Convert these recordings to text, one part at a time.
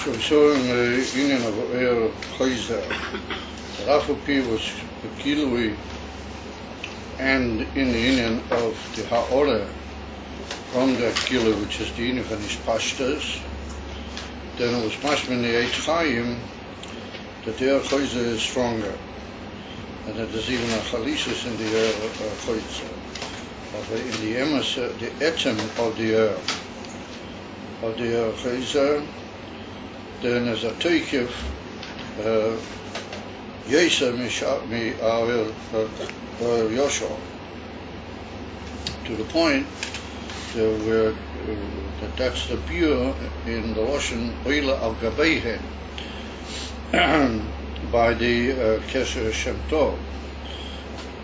So we saw in the union of Eir Chayzer that Afopi was Kilui, and in the union of the Ha'ora from that Kilu, which is the union of Pashtas, then it was Mashman the Eitz Chaim that the Eir Chayzer is stronger, and that there's even a Chalisis in the Eir Chayzer. In the emes, the etzem of the Eir Chayzer, then there's a teikif Yesa mi Avil Yoshua, to the point that that's the pure in the Lashon Oila al Gabeihen by the Kesher Shem Tov.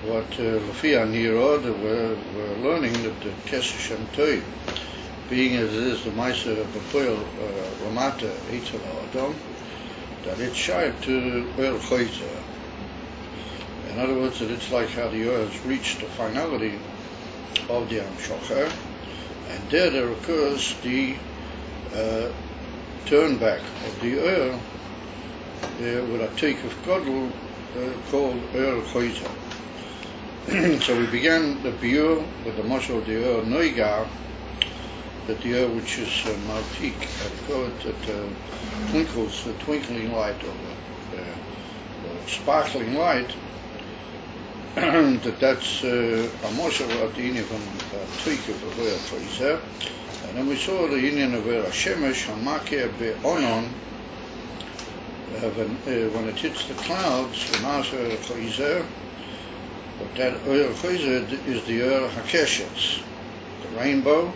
What Lafia Niro, we're learning that the Kesher Shem Tov, being as it is the Maisa of the Poel Ramata Eitzel Adam, that it's shy to Eir Chayzer. In other words, that it's like how the Eir has reached the finality of the Amshocher, and there occurs the turn back of the Eir with a take of Godel called Eir Chayzer. So we began the Biur with the Mashal of the Eir Noigar, that the Eir which is Maltik, that twinkles, the twinkling light, or the sparkling light, that's a Mashal of the union from Trik of Eir Chayzer. And then we saw the union of Eir Shemesh, Hamakeh Be'onon, when it hits the clouds, the Master Eir Chayzer. But that Eir Chayzer is the Eir HaKeshes, the rainbow,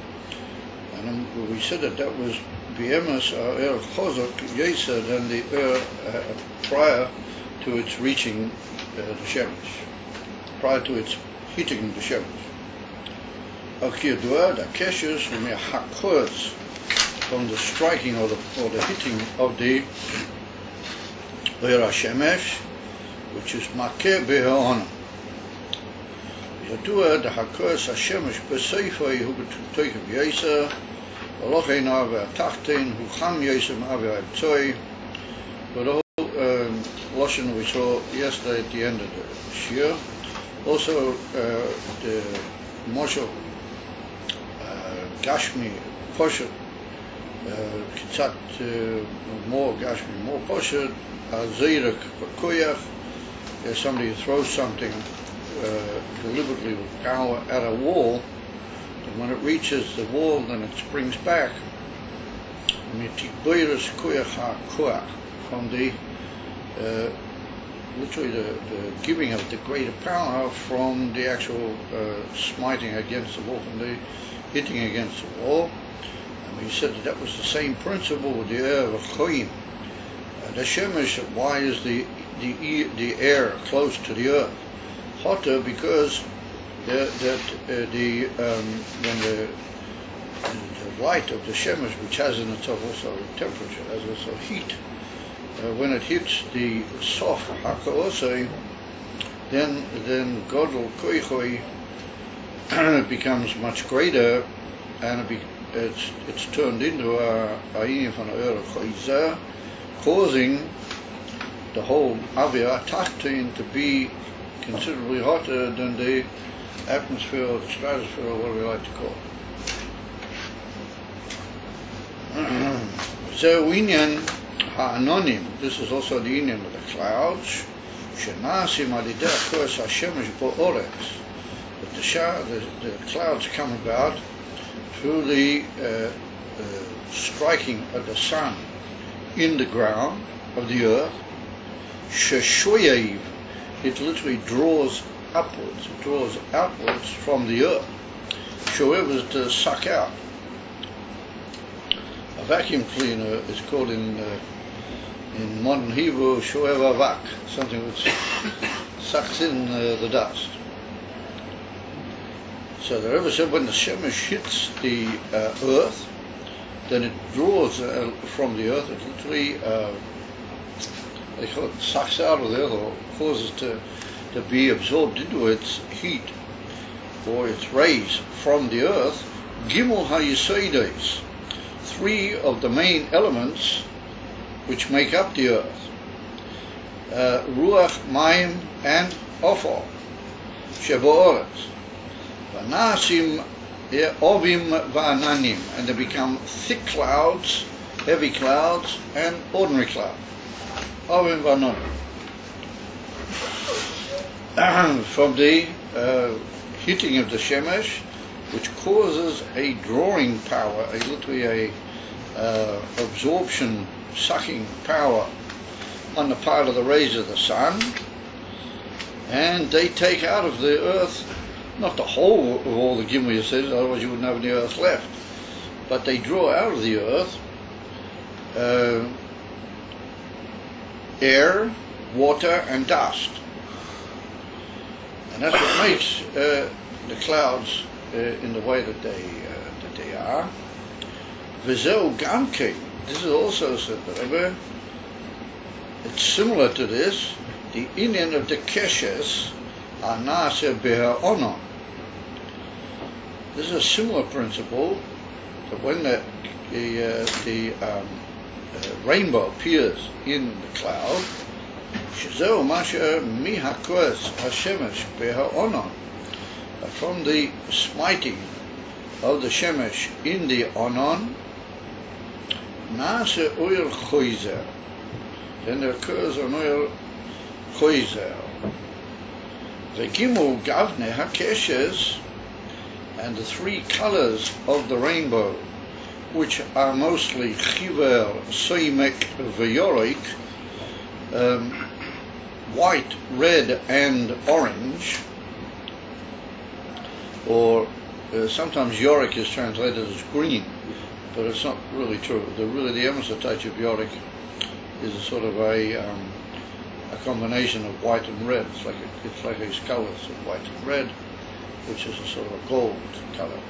and then we said that was B'emes Eir Chazak Yesa than the Eir prior to its reaching the Shemesh, prior to its hitting the Shemesh. Al-Kiyadua, the Keshes, from the striking or the hitting of the Eir HaShemesh, which is Makeh Be'ha'on. Yadua the Hakos Hashemesh B'Seifei Hu B'Toikev Yesa Olochein Ave Tachtein Hu Cham Yesem Ave Abtzoi. But the whole Lashon we saw yesterday at the end of the Shir. Also the Moshe Gashmi Poshet Kitzat more Gashmi more Poshet Zerek Koyach. If somebody throws something deliberately with power at a wall, and when it reaches the wall, then it springs back. From the literally the giving of the greater power from the actual smiting against the wall, from the hitting against the wall. And we said that was the same principle with the Eir of Choim. The Shemesh, why is the air close to the earth? Hotter because when the light of the Shemesh, which has in itself also temperature, has also heat, when it hits the soft Hakaosei, then Godel Koichoi becomes much greater, and it's turned into a union from Eir Chayzer, causing the whole Avia Tachtin to be considerably hotter than the atmosphere or the stratosphere, or whatever we like to call it. So Inyan Ha'anonim, this is also the union of the clouds. Shenasim Alideh Kos Hashemesh Bo'oretz, that the clouds come about through the striking of the sun in the ground of the earth. Sheshoyev, it literally draws upwards, it draws outwards from the earth. Shoev is to suck out. A vacuum cleaner is called in modern Hebrew shoev avak, something which sucks in the dust. So the Rebbe said when the Shemesh hits the earth, then it draws from the earth, it literally they call it sucks out of the earth, or causes to be absorbed into its heat or its rays from the earth. Gimel HaYeseides, three of the main elements which make up the earth, Ruach, Mayim, and Ophel, Sheba'oretz, Vanasim Ovim Va'ananim, and they become thick clouds, heavy clouds, and ordinary clouds. Ovim Va'ananim. From the heating of the Shemesh, which causes a drawing power, literally a absorption, sucking power on the part of the rays of the sun, and they take out of the earth, not the whole of all the Gimel Yesodot, otherwise you wouldn't have any earth left, but they draw out of the earth air, water, and dust. And that's what makes the clouds in the way that they are. V'zeu gamkein. This is also said, remember, it's similar to this. The inyan of the keshes anase beha'onon. This is a similar principle that when the rainbow appears in the cloud, shezeu masha mihakoes hashemesh beha'onon. From the smiting of the Shemesh in the Onon, Nase Oil Choizer, then there occurs an Oil Choizer. The Gimel Gavne HaKeshes, and the three colors of the rainbow, which are mostly Chiver, Soimek, V'Yorik, white, red, and orange, or sometimes Yorick is translated as green, but it's not really true. The emerson touch of Yorick is a sort of a combination of white and red. It's like these colors of white and red, which is a sort of a gold color.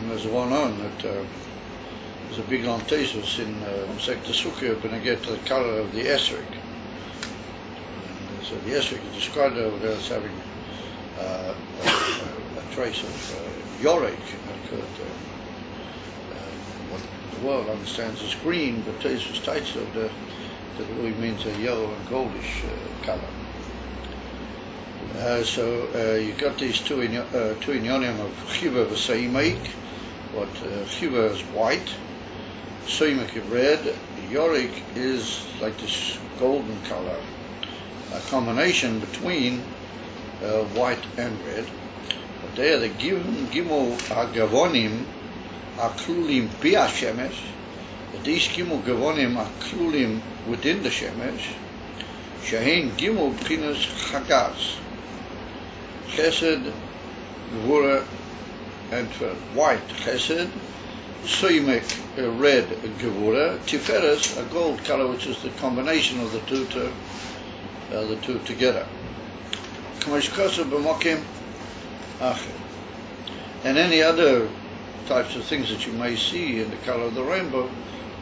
There's one on that there's a big long thesis in Sekta Sukkah when I get to the color of the esrog. So the esrog is described over there as having a trace of Yorick, what the world understands as green, but Tesis Taitz of that really means a yellow and goldish color. So you got these two inyonim of Chiva v'Seimek. What Chiva is white, Seimek is red, Yorick is like this golden color, a combination between white and red. But there the Gimel Gavonim are klulim bia Shemesh. These Gimel Gavonim are klulim within the Shemesh. Shehein Gimel Pinas Chagaz. Chesed, Gevura, and white Chesed, Soimek, red Gevura, Tiferes, a gold color, which is the combination of the two together. And any other types of things that you may see in the color of the rainbow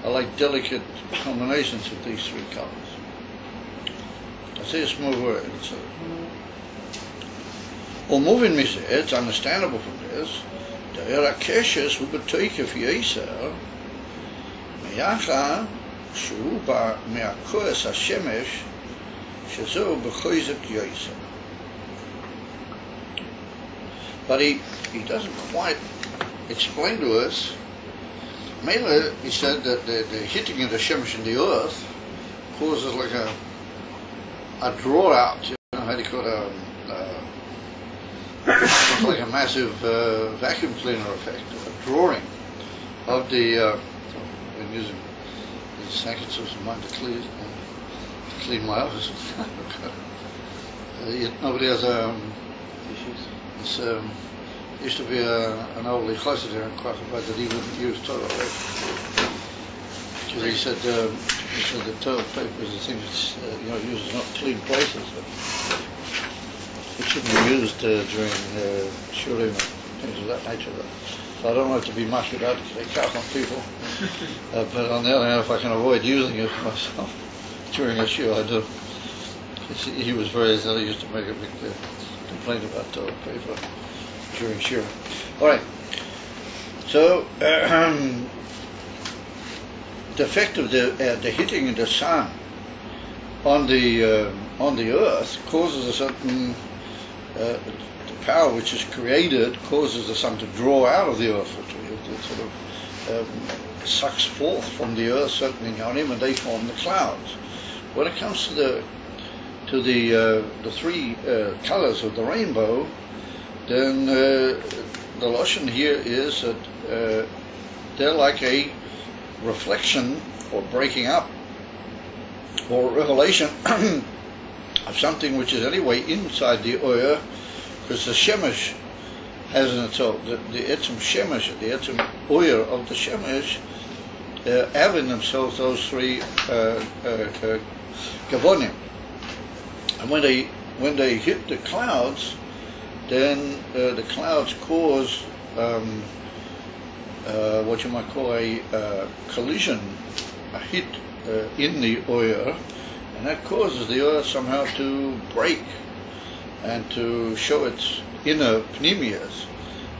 are like delicate combinations of these three colors. I say a small word. Moving it's understandable from this. The Erakeshes who betake of Yeser, Meyacha, Shuba Meakoes Hashemesh, Shezo Bechoizek Yeser. But he doesn't quite explain to us. Mainly, he said that the hitting of the Shemesh in the earth causes like a draw out. You know how do you call it? It's like a massive vacuum cleaner effect, a drawing of the. I'm using these handkerchiefs of mine to clean my office. Nobody has this used to be an old chassid here in Krakow that he wouldn't use toilet paper because he said the toilet paper is a thing that's used not clean places. It shouldn't be used during shurim and things of that nature. So I don't want it to be much about it because they cut on people. But on the other hand, if I can avoid using it myself during a shul, I do. He was very ill. He used to make a big complaint about toilet paper during shul. All right. So the the effect of the hitting of the sun on the earth causes a certain the power which is created causes the sun to draw out of the earth. It sort of sucks forth from the earth certain inyonim, and they form the clouds. When it comes to the three colors of the rainbow, then the lashon here is that they're like a reflection or breaking up or revelation of something which is anyway inside the oyer, because the shemesh has in itself the etzem shemesh, the etzem oyer of the shemesh have in themselves those three gavonim, and when they hit the clouds, then the clouds cause what you might call a collision, a hit in the oyer, and that causes the oyer somehow to break and to show its inner pneumias,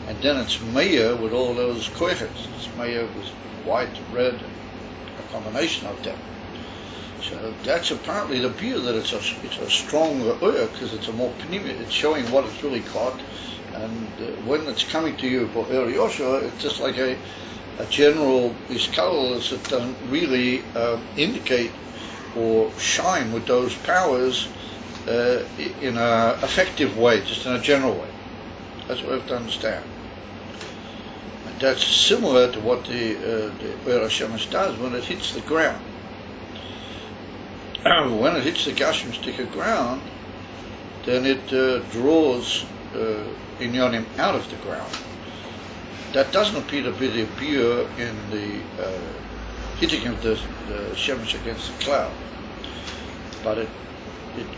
and then it's meir with all those koiches. It's meir with white, red, a combination of them. So that's apparently the view, that it's a stronger oyer because it's a more pneumiya. It's showing what it's really caught, and when it's coming to you for Er Yoshua, it's just like a general iskal that doesn't really indicate or shine with those powers in an effective way, just in a general way. That's what we have to understand. And that's similar to what the Oyer HaShemesh does when it hits the ground. When it hits the Gashim stick of ground, then it draws inyonim out of the ground. That doesn't appear to be the appear in the hitting of the shemesh against the cloud, but it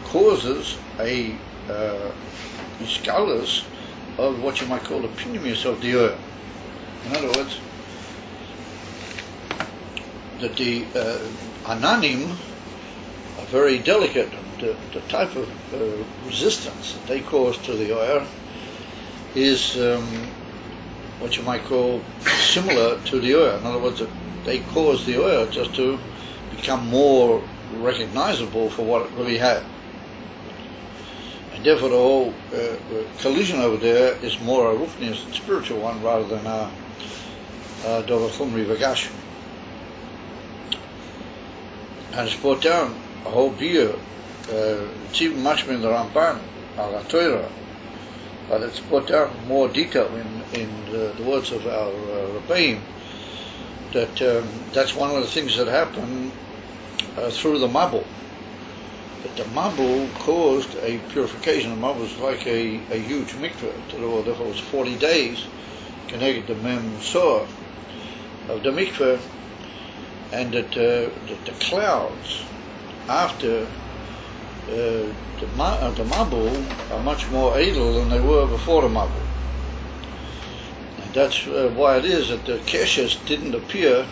causes a iskalus of what you might call the pneumius of the oyer. In other words, that the ananim are very delicate, and the type of resistance that they cause to the oyer is what you might call similar to the oyer. In other words, they cause the oyer just to become more recognizable for what it really had. And therefore the whole collision over there is more a ruchnius and spiritual one rather than a dover chumri v'gash. And it's brought down a whole beer. It's even much in the Ramban, al Torah, but it's brought down more detail in the words of our Rabbeim, that that's one of the things that happened through the Mabul. That the Mabul caused a purification. The Mabul was like a huge mikveh. Therefore it was 40 days connected the Mem Sor of the mikveh, and that the clouds after the Mabul are much more edel than they were before the Mabul. And that's why it is that the Keshes didn't appear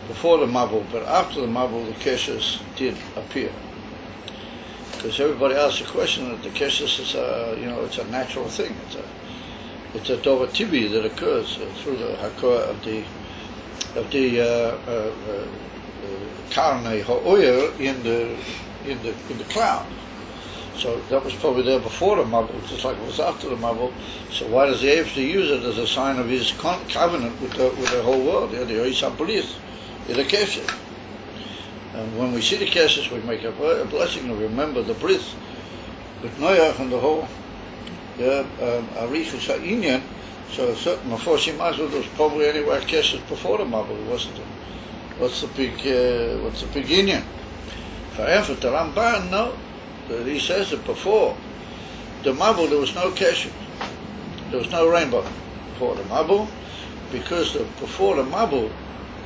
before the Mabul, but after the Mabul the Keshes did appear. Because everybody asks the question that the Keshes is it's a natural thing. It's a Dover Tibi that occurs through the Hakor of the Karnei Ha'oyer in the cloud. So that was probably there before the Mabul, just like it was after the Mabul. So why does the Eibster use it as a sign of his covenant with the whole world? The Oisam Bris, the Keshes. And when we see the Keshes, we make a blessing and remember the Bris with Noach and the whole Arichus HaInyan. So certain Meforshim Mazul was probably anywhere Keshes before the Mabul, wasn't it? What's the big Inyan? However, the Ramban, no. He says that before the Mabul there was no Keshes. There was no rainbow before the Mabul, because before the Mabul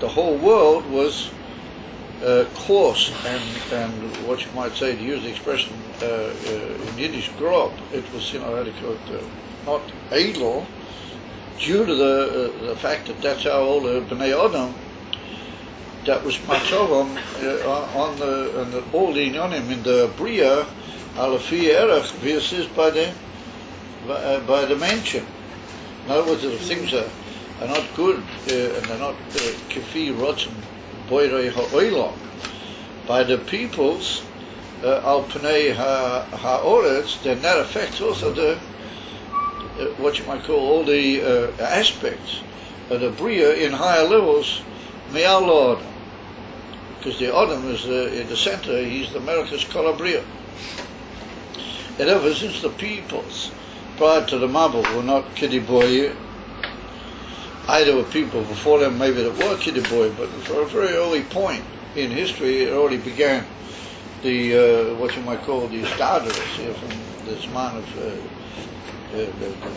the whole world was coarse and what you might say, to use the expression in Yiddish, grob. It was, how do you call it, not edel, due to the fact that that's how all the Bnei Adam that was machovam on all the inyonim in the Bria alafi erech versus by the mention. In other words, if things are not good and they're not kefi rotzen boirei ha'olam, by the peoples al pnei ha'oretz, then that affects also the what you might call all the aspects of the bria in higher levels, me'al Adam, because the Adam is in the center. He's the America's kol bria. And ever since the peoples prior to the Mabul were not Kidiboy, either were people before them maybe that were Kidiboy, but for a very early point in history it already began the what you might call the starters here from the Zman of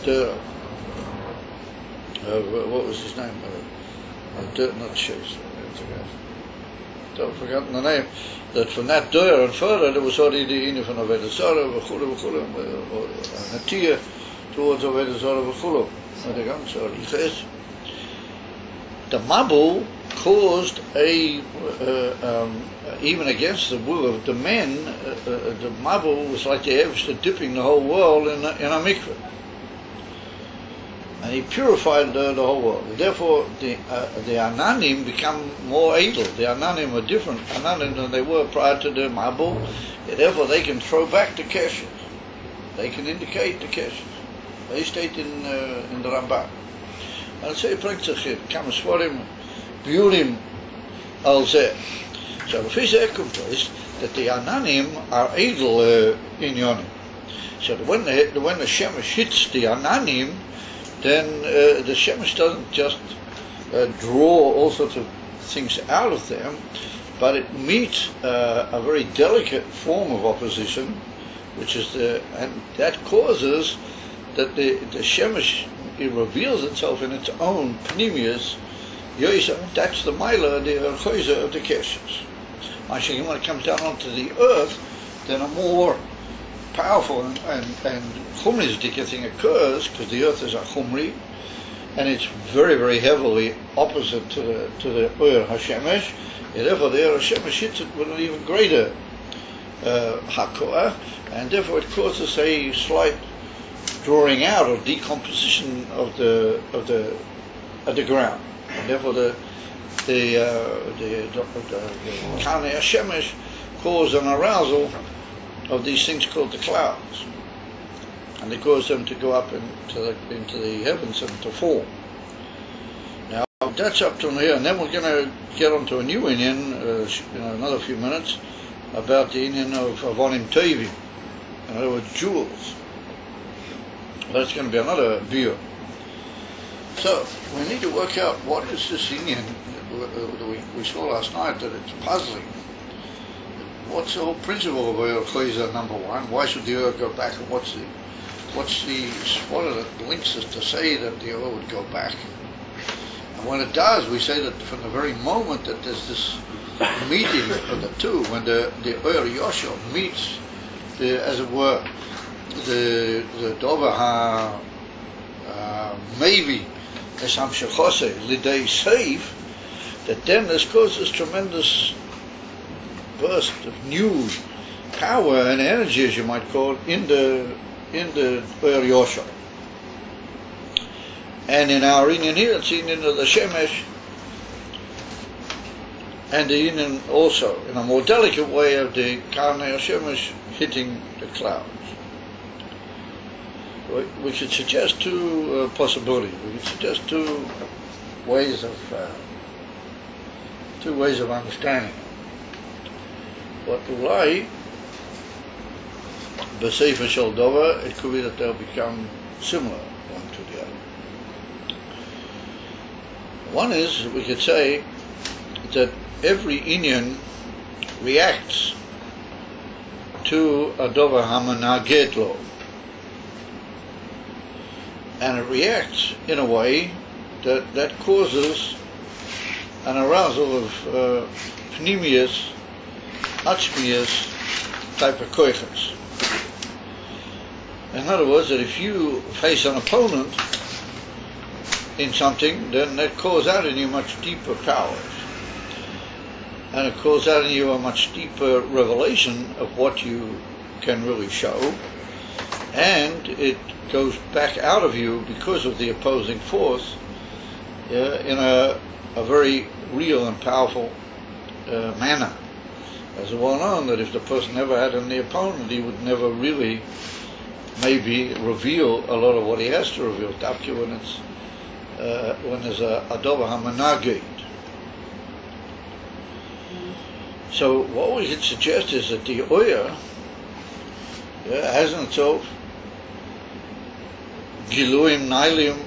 the what was his name? Not Chase. I've forgotten the name. That from that door and further there was already the Inu from Avodah Zarah v'chulu or Natia towards Avodah Zarah v'chulu. So he says the Mabul caused even against the will of the men, the Mabul was like the Eivshter dipping the whole world in a mikveh. And he purified the whole world. Therefore, the Ananim become more edel. The Ananim are different Ananim than they were prior to the Mabul. Therefore, they can throw back the keshes. They can indicate the keshes. They state in the Rambam. And say, Prinzachit, Kamaswarim, Biurim, al Zeh. So, if he's accomplished that the Ananim are edel in Yonim. So, when the Shemesh hits the Ananim, then the Shemesh doesn't just draw all sorts of things out of them, but it meets a very delicate form of opposition, which is and that causes that the Shemesh, it reveals itself in its own pnimius. That's the Maila, the Choyza of the Keshes. Actually, when it comes down onto the earth, then a more powerful and chumristic thing occurs, because the earth is a chumri, and it's very, very heavily opposite to the Ur HaShemesh, and therefore the Ur HaShemesh hits it with an even greater hakoah, and therefore it causes a slight drawing out or decomposition of the ground, and therefore the Kanei HaShemesh cause an arousal of these things called the clouds, and they cause them to go up into the heavens and to fall. Now that's up to here, and then we're going to get on to a new inyan, another few minutes, about the inyan of Avonim Tovim, in other words, jewels. That's going to be another view. So we need to work out what is this inyan that we saw last night, that it's puzzling. What's the whole principle of Ur Choyza, number one? Why should the Ur go back? And what links us to say that the Ur would go back? And when it does, we say that from the very moment that there's this meeting of the two, when the Ur Yoshua meets, as it were, the Dover maybe Esam Shechose Lidei Seif, that then this causes tremendous burst of new power and energy, as you might call it, in the Ur Yoshua. And in our inyan here, it's inyan of the Shemesh, and the inyan also in a more delicate way of the Kanei Shemesh hitting the clouds. We should suggest two possibilities. We could suggest two ways of understanding. But Ulai, B'Sefer Shel Dover, it could be that they'll become similar one to the other. One is, we could say, that every inyan reacts to a Dover Hamanaged Lo. And it reacts in a way that causes an arousal of pnimius, atzmius type of koiches. In other words, that if you face an opponent in something, then that calls out in you much deeper powers. And it calls out in you a much deeper revelation of what you can really show. And it goes back out of you because of the opposing force in a very real and powerful manner. As well known that if the person never had any opponent, he would never really maybe reveal a lot of what he has to reveal. Dafki when there's a dover hamanagid. So what we could suggest is that the oya has in itself giluim nailim,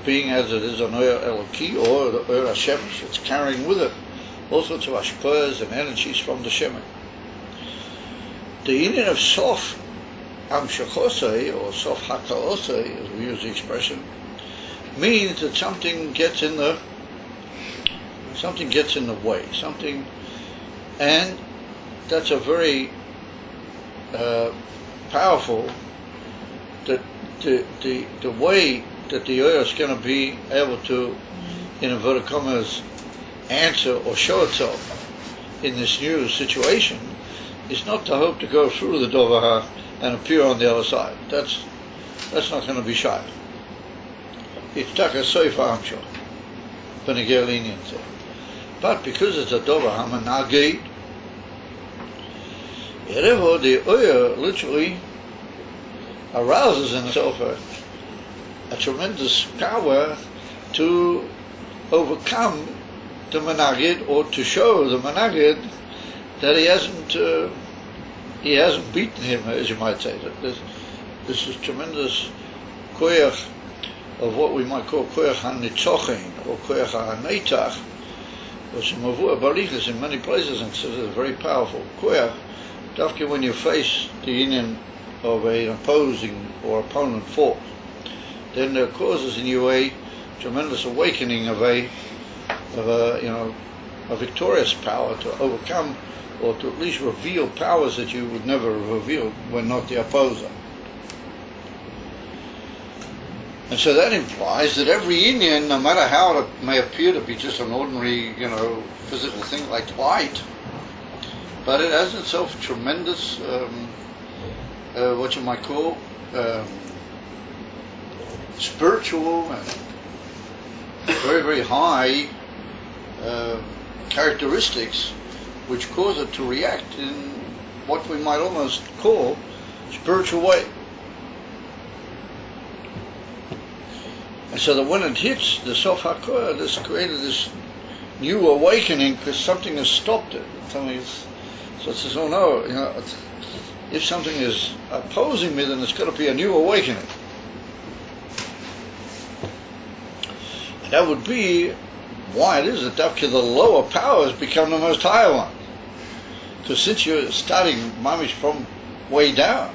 being as it is an oya eloki or the oya shemesh. It's carrying with it all sorts of ashpahs and energies from the shemesh. The union of sof amshachosei or sof hakaosei, as we use the expression, means that something gets in the way, and that's a very powerful, that the way that the oil is going to be able to, in inverted commas, answer or show itself in this new situation is not to hope to go through the Dovah and appear on the other side. That's not going to be shy. It's taka soifa amsho, benegel inyan. But because it's a Dovah hamanagid, therefore the oil literally arouses in itself a tremendous power to overcome the managid, or to show the managid that he hasn't beaten him, as you might say. That this is tremendous koyach of what we might call koyach hanitzochen or koyach hanetach, which in Mavua Barichas in many places and considered a very powerful koyach. Dafki when you face the union of an opposing or opponent force, then there causes in you a tremendous awakening of a victorious power to overcome, or to at least reveal powers that you would never reveal when not the opposer. And so that implies that every Indian, no matter how it may appear to be just an ordinary, physical thing like light, but it has itself tremendous, what you might call, spiritual and very, very high characteristics which cause it to react in what we might almost call spiritual way. And so that when it hits the Sof HaKoyah, this created this new awakening because something has stopped it. So it says, oh no, if something is opposing me, then it's got to be a new awakening. And that would be why it is that the lower powers become the most higher ones. Because since you're starting mamish from way down,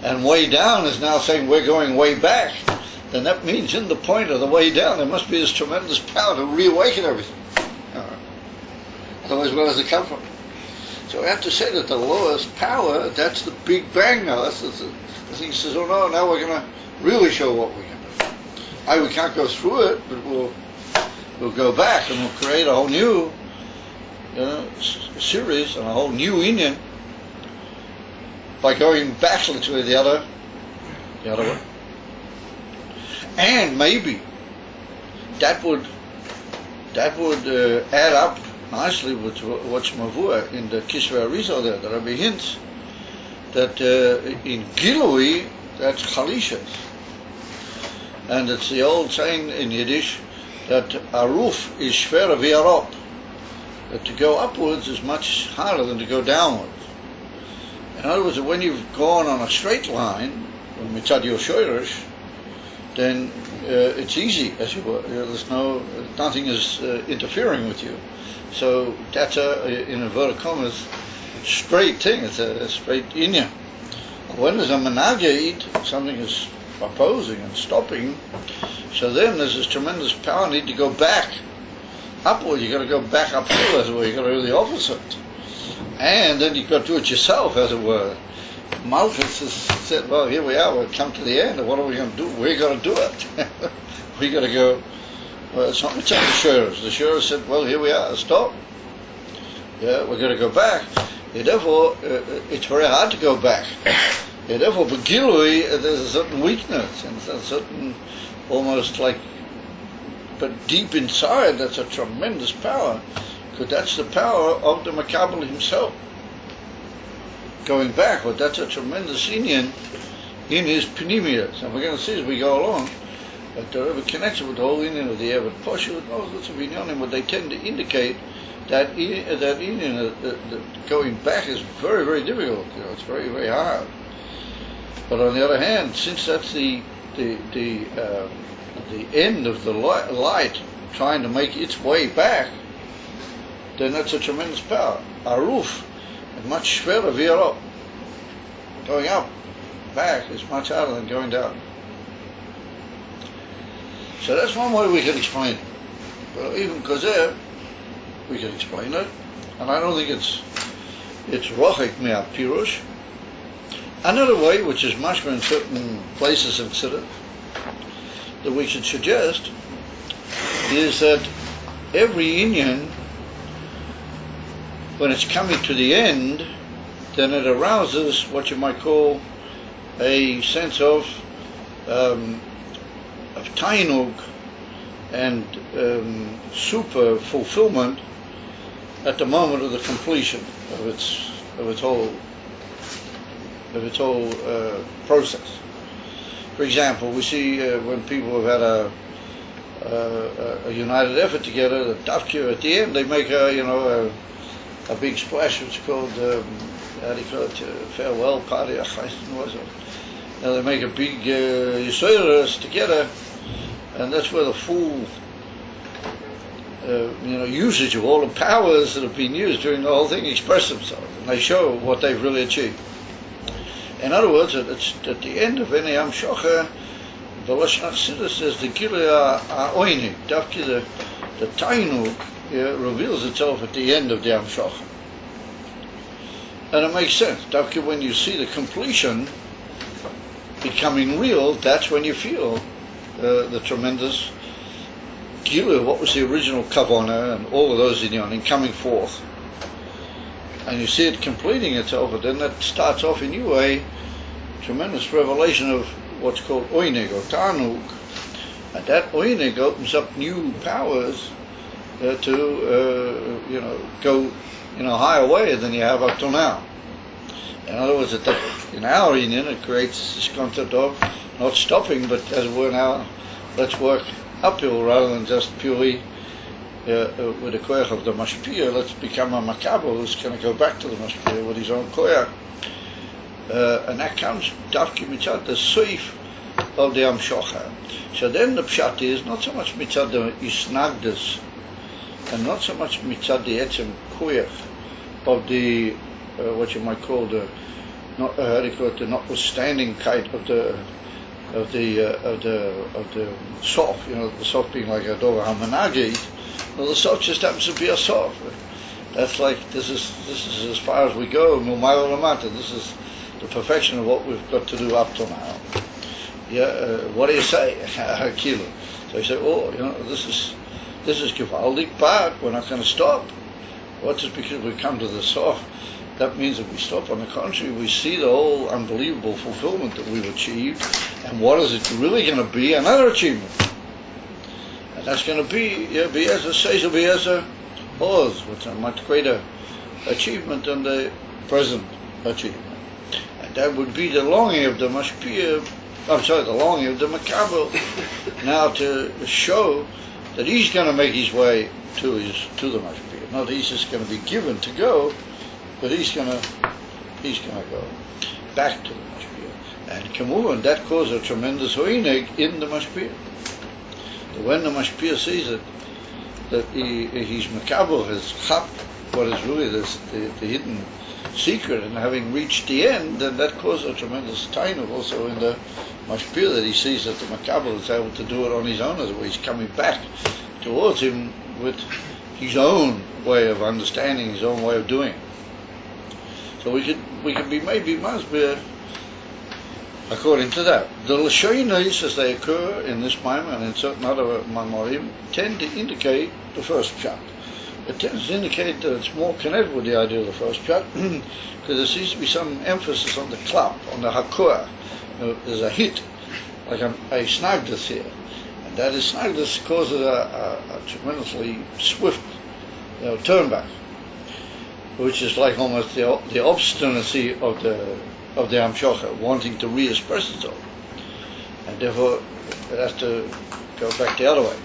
and way down is now saying we're going way back, then that means in the point of the way down there must be this tremendous power to reawaken everything. Otherwise, where does it come from? So we have to say that the lowest power, that's the Big Bang now. That's the thing says, oh no, now we're going to really show what we can do. We can't go through it, but we'll go back and we'll create a whole new series and a whole new Indian by going back literally the other way. And maybe that would add up nicely with what's Mavua in the Kisvei Arizal there. The Rabbi hints that in Gilui that's Chalishas, and it's the old saying in Yiddish that aruf is shverer v'yarop, that to go upwards is much harder than to go downwards. In other words, when you've gone on a straight line, when mitzad yoshorish, then it's easy, as you were. There's nothing is interfering with you. So that's in inverted commas, straight thing. It's a straight inyan. When there's a menagid, something is opposing and stopping, so then there's this tremendous power need to go back upward. You've got to go back uphill, as it were. You've got to do the opposite. And then you've got to do it yourself, as it were. Malchus has said, well, here we are, we've come to the end, and what are we going to do? We're going to do it. We got to go, well, it's not mitzvah the Shurers. The Shurers said, well, here we are, stop. Yeah, we're going to go back. Therefore, it's very hard to go back. Therefore, Begilui, there's a certain weakness, and a certain, almost like, but deep inside, that's a tremendous power because that's the power of the Makabel himself. Going backward, that's a tremendous inyan in his Pnimiyas. And we're going to see as we go along that the Rebbe connects it with the whole inyan of the Eved Poshu, and all sorts of inyanim, but they tend to indicate that inyan, going back is very, very difficult. It's very, very hard. But on the other hand, since that's the end of the light trying to make its way back, then that's a tremendous power. Aruf is much schwerer wie up. Going up, back is much harder than going down. So that's one way we can explain it. But even Kozer, we can explain it, and I don't think it's rochik mea pirush. Another way, which is mashma in certain places in Siddur, that we should suggest, is that every inyan, when it's coming to the end, then it arouses what you might call a sense of tainug and super fulfillment at the moment of the completion of its whole process. For example, we see when people have had a united effort together, the dafkir at the end they make a big splash, which is called how do you call it, farewell party. They make a big yisoros together, and that's where the full usage of all the powers that have been used during the whole thing express themselves, and they show what they've really achieved. In other words, it's at the end of any Amshocha, the Lashon Chassidus says the Gilui HaOinig, Dafki the Tainug, reveals itself at the end of the Amshocha. And it makes sense. Dafki, when you see the completion becoming real, that's when you feel the tremendous Gilui, what was the original Kavanah and all of those inyanim coming forth. And you see it completing itself, and then that starts off in you a tremendous revelation of what's called Oinig or Tanug, and that Oinig opens up new powers to go in a higher way than you have up till now. In other words, in our inyan it creates this concept of not stopping, but as it were now, let's work uphill rather than just purely with the koyach of the mashpia. Let's become a makabel who's going to go back to the mashpia with his own koyach, and that comes dafki mitzad the soif of the amshocha. So then the pshat is not so much mitzad the isnagdas, and not so much mitzad the etzem koyach of the what you might call the notwithstanding kite of the sof, the sof being like a dover hamanagi. Well, the sof just happens to be a sof. That's like this is as far as we go. This is the perfection of what we've got to do up till now. What do you say? Kilo. So you say, this is gewaldig, but we're not going to stop. Well, just because we come to the sof, that means that we stop. On the contrary, we see the whole unbelievable fulfillment that we've achieved, and what is it really going to be? Another achievement. And that's going to be Be'ezer Seizel Be'ezer Oz, which is a much greater achievement than the present achievement. And that would be the longing of the Mashpia, the longing of the Makabel, now to show that he's going to make his way to the Mashpia. Not he's just going to be given to go, but he's going to go back to the Mashpia. And Kamuran, that causes a tremendous hoineg in the Mashpia. When the Mashpia sees it, that his Makabel has chap what is really the hidden secret, and having reached the end, then that causes a tremendous tainug also in the Mashpia, that he sees that the Makabel is able to do it on his own, as well. He's coming back towards him with his own way of understanding, his own way of doing. So we could be maybe masbir according to that. The lashonos, as they occur in this maimon and in certain other maimorim, tend to indicate the first pshat. It tends to indicate that it's more connected with the idea of the first pshat, because there seems to be some emphasis on the klap, on the hakua. There's a hit, like a snagdus here, and that is snagdus causes a tremendously swift turn back, which is like almost the obstinacy of the Hamshocha, wanting to re-express itself, and therefore it has to go back the other way.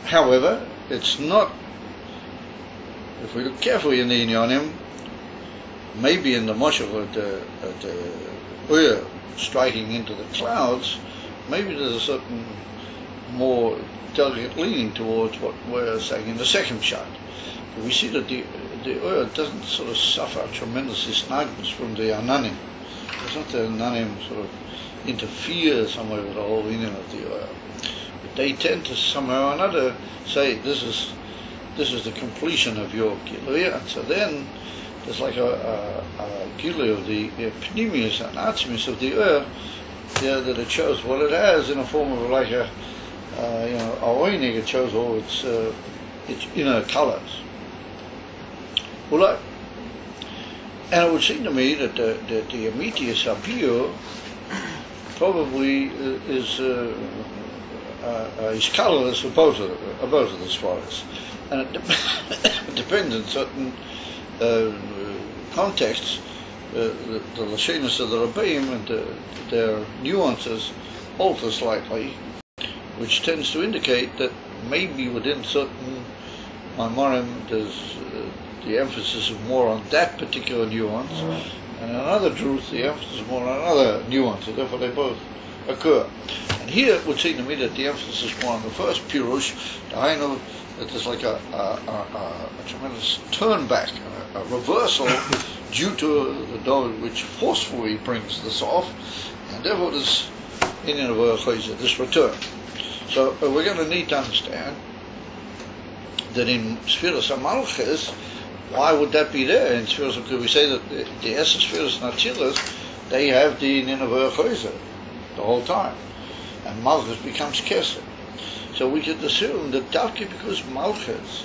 However, it's not. If we look carefully in the Inyanim, maybe in the Moshe of the Ur striking into the clouds, maybe there's a certain more delicate leaning towards what we're saying in the second shot. But we see that the Ur doesn't sort of suffer tremendous isnagnus from the Ananim. It's not the Ananim sort of interfere somewhere with the whole meaning of the Ur. But they tend to somehow or another say, this is the completion of your Giluya, and so then there's like a Giluya of the Pnimius and Atzmius of the Ur, that it shows what it has in a form of like a Oinig. It shows all its inner colors. Well, and it would seem to me that the Amitius Abiyur probably is colorless for both of the svaras, and it depends on certain contexts. The lashonos of the Rebbeim and their nuances alter slightly, which tends to indicate that maybe within certain Maimorim there's the emphasis is more on that particular nuance, and in another truth the emphasis is more on another nuance, and therefore they both occur. And here it would seem to me that the emphasis is more on the first Pirush, I know that there's like a tremendous turn back, a reversal due to the Doved which forcefully brings this off, and therefore this Inyan of this return. So we're going to need to understand that in Sfiras HaMalchus, why would that be there? In Sfiras, could we say that the essence Sfiras Natzilas, they have the Inyan of the whole time, and Malchus becomes Keser. So we could assume that Davki, because Malchus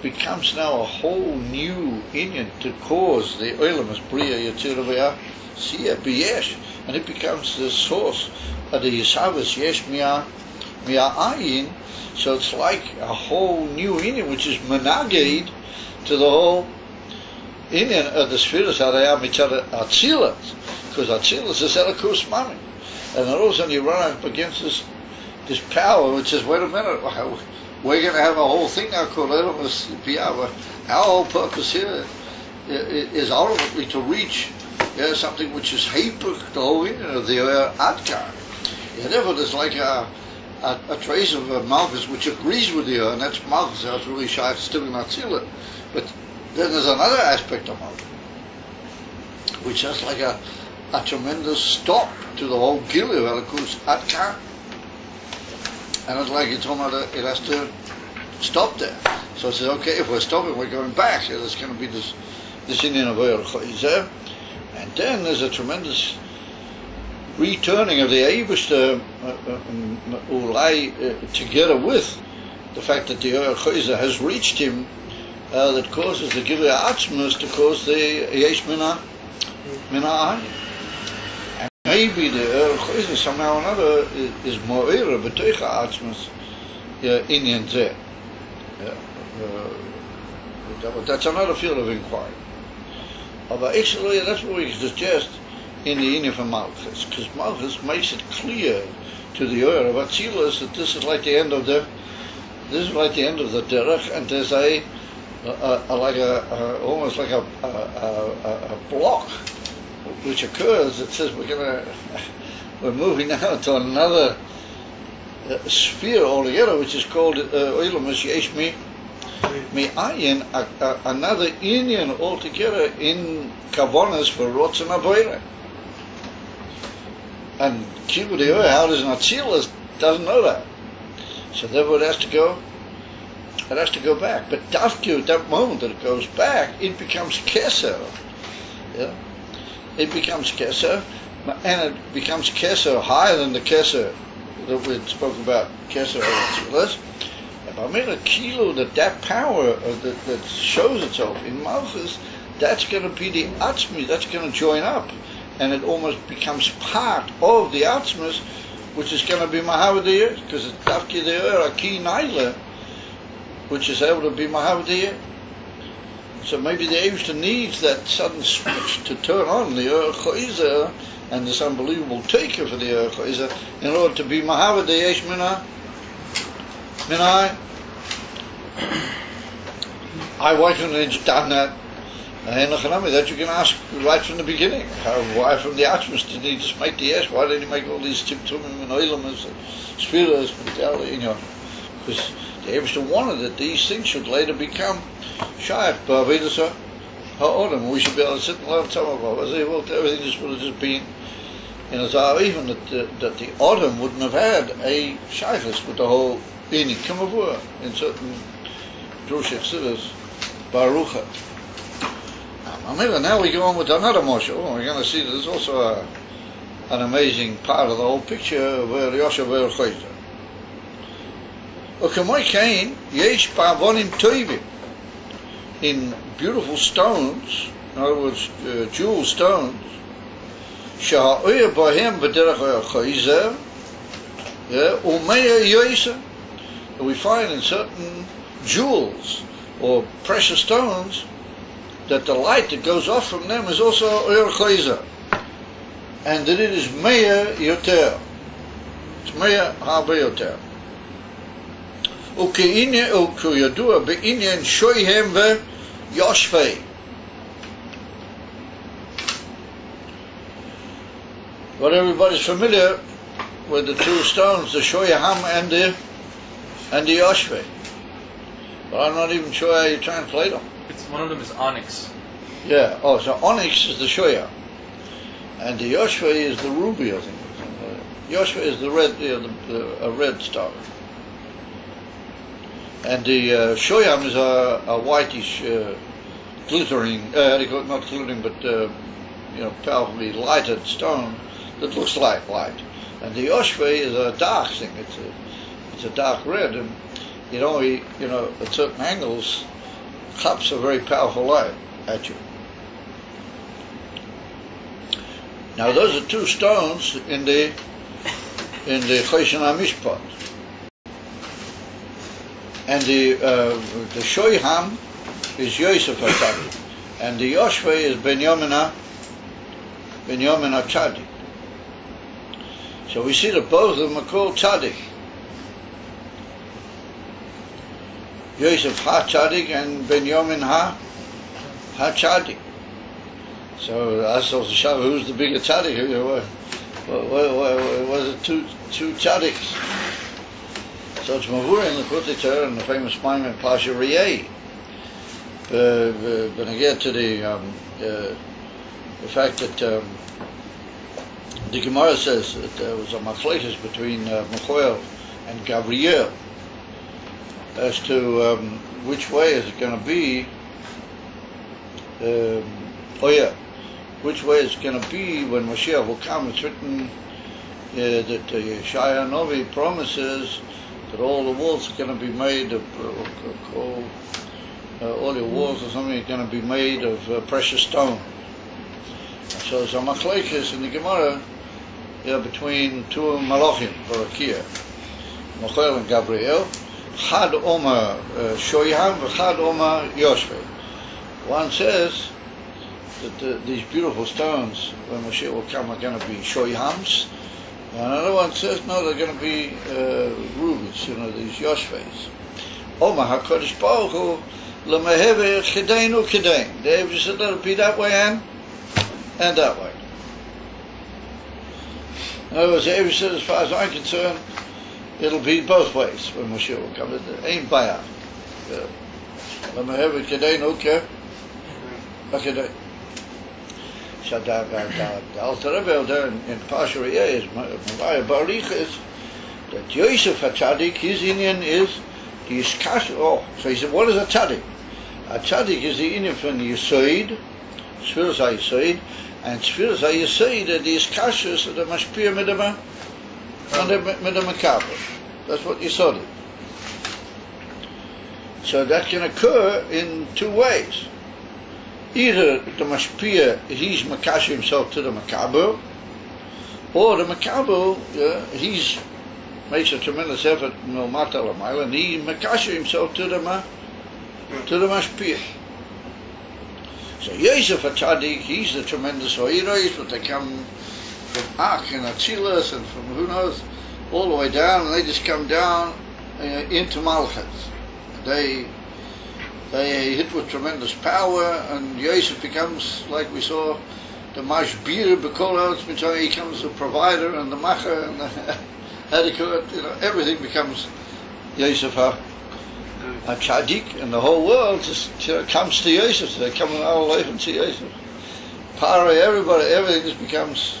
becomes now a whole new Inyan to cause the Olam as Bria Yetzirah Siya B'yesh, and it becomes the source of the Yisavas Yesh Mia Ayin. So it's like a whole new Inyan which is menaged to the whole Inyan of the Sfiras Harayah Mitzad Atzilas, because Atzilas is Elikus Mami, and then all of a sudden you run up against this power which says, wait a minute, we're going to have a whole thing now called Elimus Piyah. Our whole purpose here is ultimately to reach something which is Hepuk, the whole Inyan of the Adkar. Therefore there's like a trace of Malchus which agrees with the and that's Malchus, that's really shy, still in Atzila. But then there's another aspect of Malchus which has like a tremendous stop to the whole Gilu of Elikus Adkar. And it's like it has to stop there. So it says, okay, if we're stopping, we're going back. So there's going to be this Inyan of Chayzer. And then there's a tremendous returning of the Eibishter together with the fact that the Chayzer has reached him, that causes the Gilu Atzmus to cause the Yesh Mina Ayin. Maybe the Chayzer somehow or another is more B'toicha Atzmus Inyan Zeh. That's another field of inquiry. But actually, that's what we suggest in the Inyan for Malchus, because Malchus makes it clear to the Ur of Atzilus that this is like the end of the derech, and there's almost like a block which occurs that says we're moving now to another sphere altogether, which is called Olam Yesh Mi Ayin, another Inyan altogether in Kavonas for Rotzen Avodah. And Kibbutz Yehuda, how does Natzilas doesn't know that, so therefore it has to go back. But Dafki, at that moment that it goes back, it becomes Keser. It becomes Keser, and it becomes Keser higher than the Keser that we spoke about, Keser Natzilas. But I mean a kilo that power that shows itself in Malchus, that's going to be the Atzmi, that's going to join up, and it almost becomes part of the Atzmas, which is going to be Mahavadiyah, because it's Dafki De'er, a key Naila, which is able to be Mahavadiyah. So maybe the Eivishter needs that sudden switch to turn on the Or Choizer and this unbelievable taker for the Or Choizer in order to be Mahavadiyah Yesh Minai. Why couldn't they just done that? That you can ask right from the beginning. Why from the Atmos did he just make the yes? Why did he make all these Tzimtzumim and Oilamas and Spheres? Because the Eivishter wanted that these things should later become Shaykh Ba'avidasa Ha'odam. We should be able to sit and learn some of it. Everything just would have just been in a Zah, even that the Odom wouldn't have had a Shaykhus with the whole Ini Kimavur in certain Drushik Siddhas Barucha. Now we go on with another Moshel. We're going to see that there's also an amazing part of the whole picture where Yosha Ver Choyzer. Ukemoy Kain, Yesh Pa'avonim Toivim, in beautiful stones, in other words, jewel stones, Sha'oyer Bohem B'derech Choyzer, Umeya Yoyser, we find in certain jewels or precious stones that the light that goes off from them is also Or Choizer, and that it is Meir Yoter. It's Meir Harbe Yoter. Ukeyadua be'inyan shoyhem ve yoshvei. But everybody's familiar with the two stones, the shoyham and the yoshvei. But I'm not even sure how you translate them. One of them is onyx. Yeah. Oh, so onyx is the shoya, and the yoshvei is the ruby, I think. Yoshvei is the red, a red star, and the shoyam is a whitish, glittering, not glittering, but powerfully lighted stone that looks like light. And the yoshvei is a dark thing. It's a dark red, and it only, at certain angles, claps a very powerful light at you. Now those are two stones in the Choshen HaMishpat, and the Shoyham is Yosef HaTzadik, and the Yoshvei is Benyamin HaTzadik. So we see that both of them are called Tzadik. Yosef HaTzadik and Benyamin HaTzadik. So that's also show who's the bigger tzaddik. Was it two tzaddiks? So it's Mavur in the Kutiter and the famous Maimon Pasha Riyeh. When I get to the fact that the Gemara says that there was a machlekes between Michael and Gabriel as to which way is it going to be. Which way it's going to be when Mashiach will come. It's written that Yeshaya Novi promises that all the walls are going to be made of, all your walls or something are going to be made of precious stone. So there's a machlekes in the Gemara between two malachim for a kiyah, Michael and Gabriel. Chad Omer Shoyam, Chad Omer Yoshvei. One says that these beautiful stones, when Mashiach will come, are going to be shoyhams, and another one says no, they're going to be rubies, these yoshveis. Omer HaKadosh Baruch Hu lemehever chedeinu kedein. They just said let it be that way and that way. In other words, David said, as far as I'm concerned, it'll be both ways when Mashiach will come. It ain't bayah. Lemehever kedeinu kedein. So the Alter Rebbe there in Pasha Riyeh is Mavaya Barichas that Yosef HaTzadik, his Inyan is the Yiskash. So he said, what is a Tzadik? A Tzadik is the Inyan from the Yisoid, Sfiras HaYisoid, and Sfiras HaYisoid are the Yiskashus of the Mashpia Midama Makaber. That's what Yisod is. So that can occur in two ways. Either the Mashpia, he's Makash himself to the Makaber, or the Makaber, he's makes a tremendous effort milmata l'mayla, and he makasher himself to the mashpia. So Yosef HaTzadik, he's the tremendous Oiros, but they come from Ach and Atzilus and from who knows, all the way down, and they just come down into Malchus. They hit with tremendous power, and Yosef becomes, like we saw, the Mashbir B'Kol Ha'aretz, he becomes the provider and the Macher and the Hadikot, everything becomes Yosef HaTzadik, and the whole world just comes to Yosef. They come all over to Yosef. Paro, everybody, everything just becomes,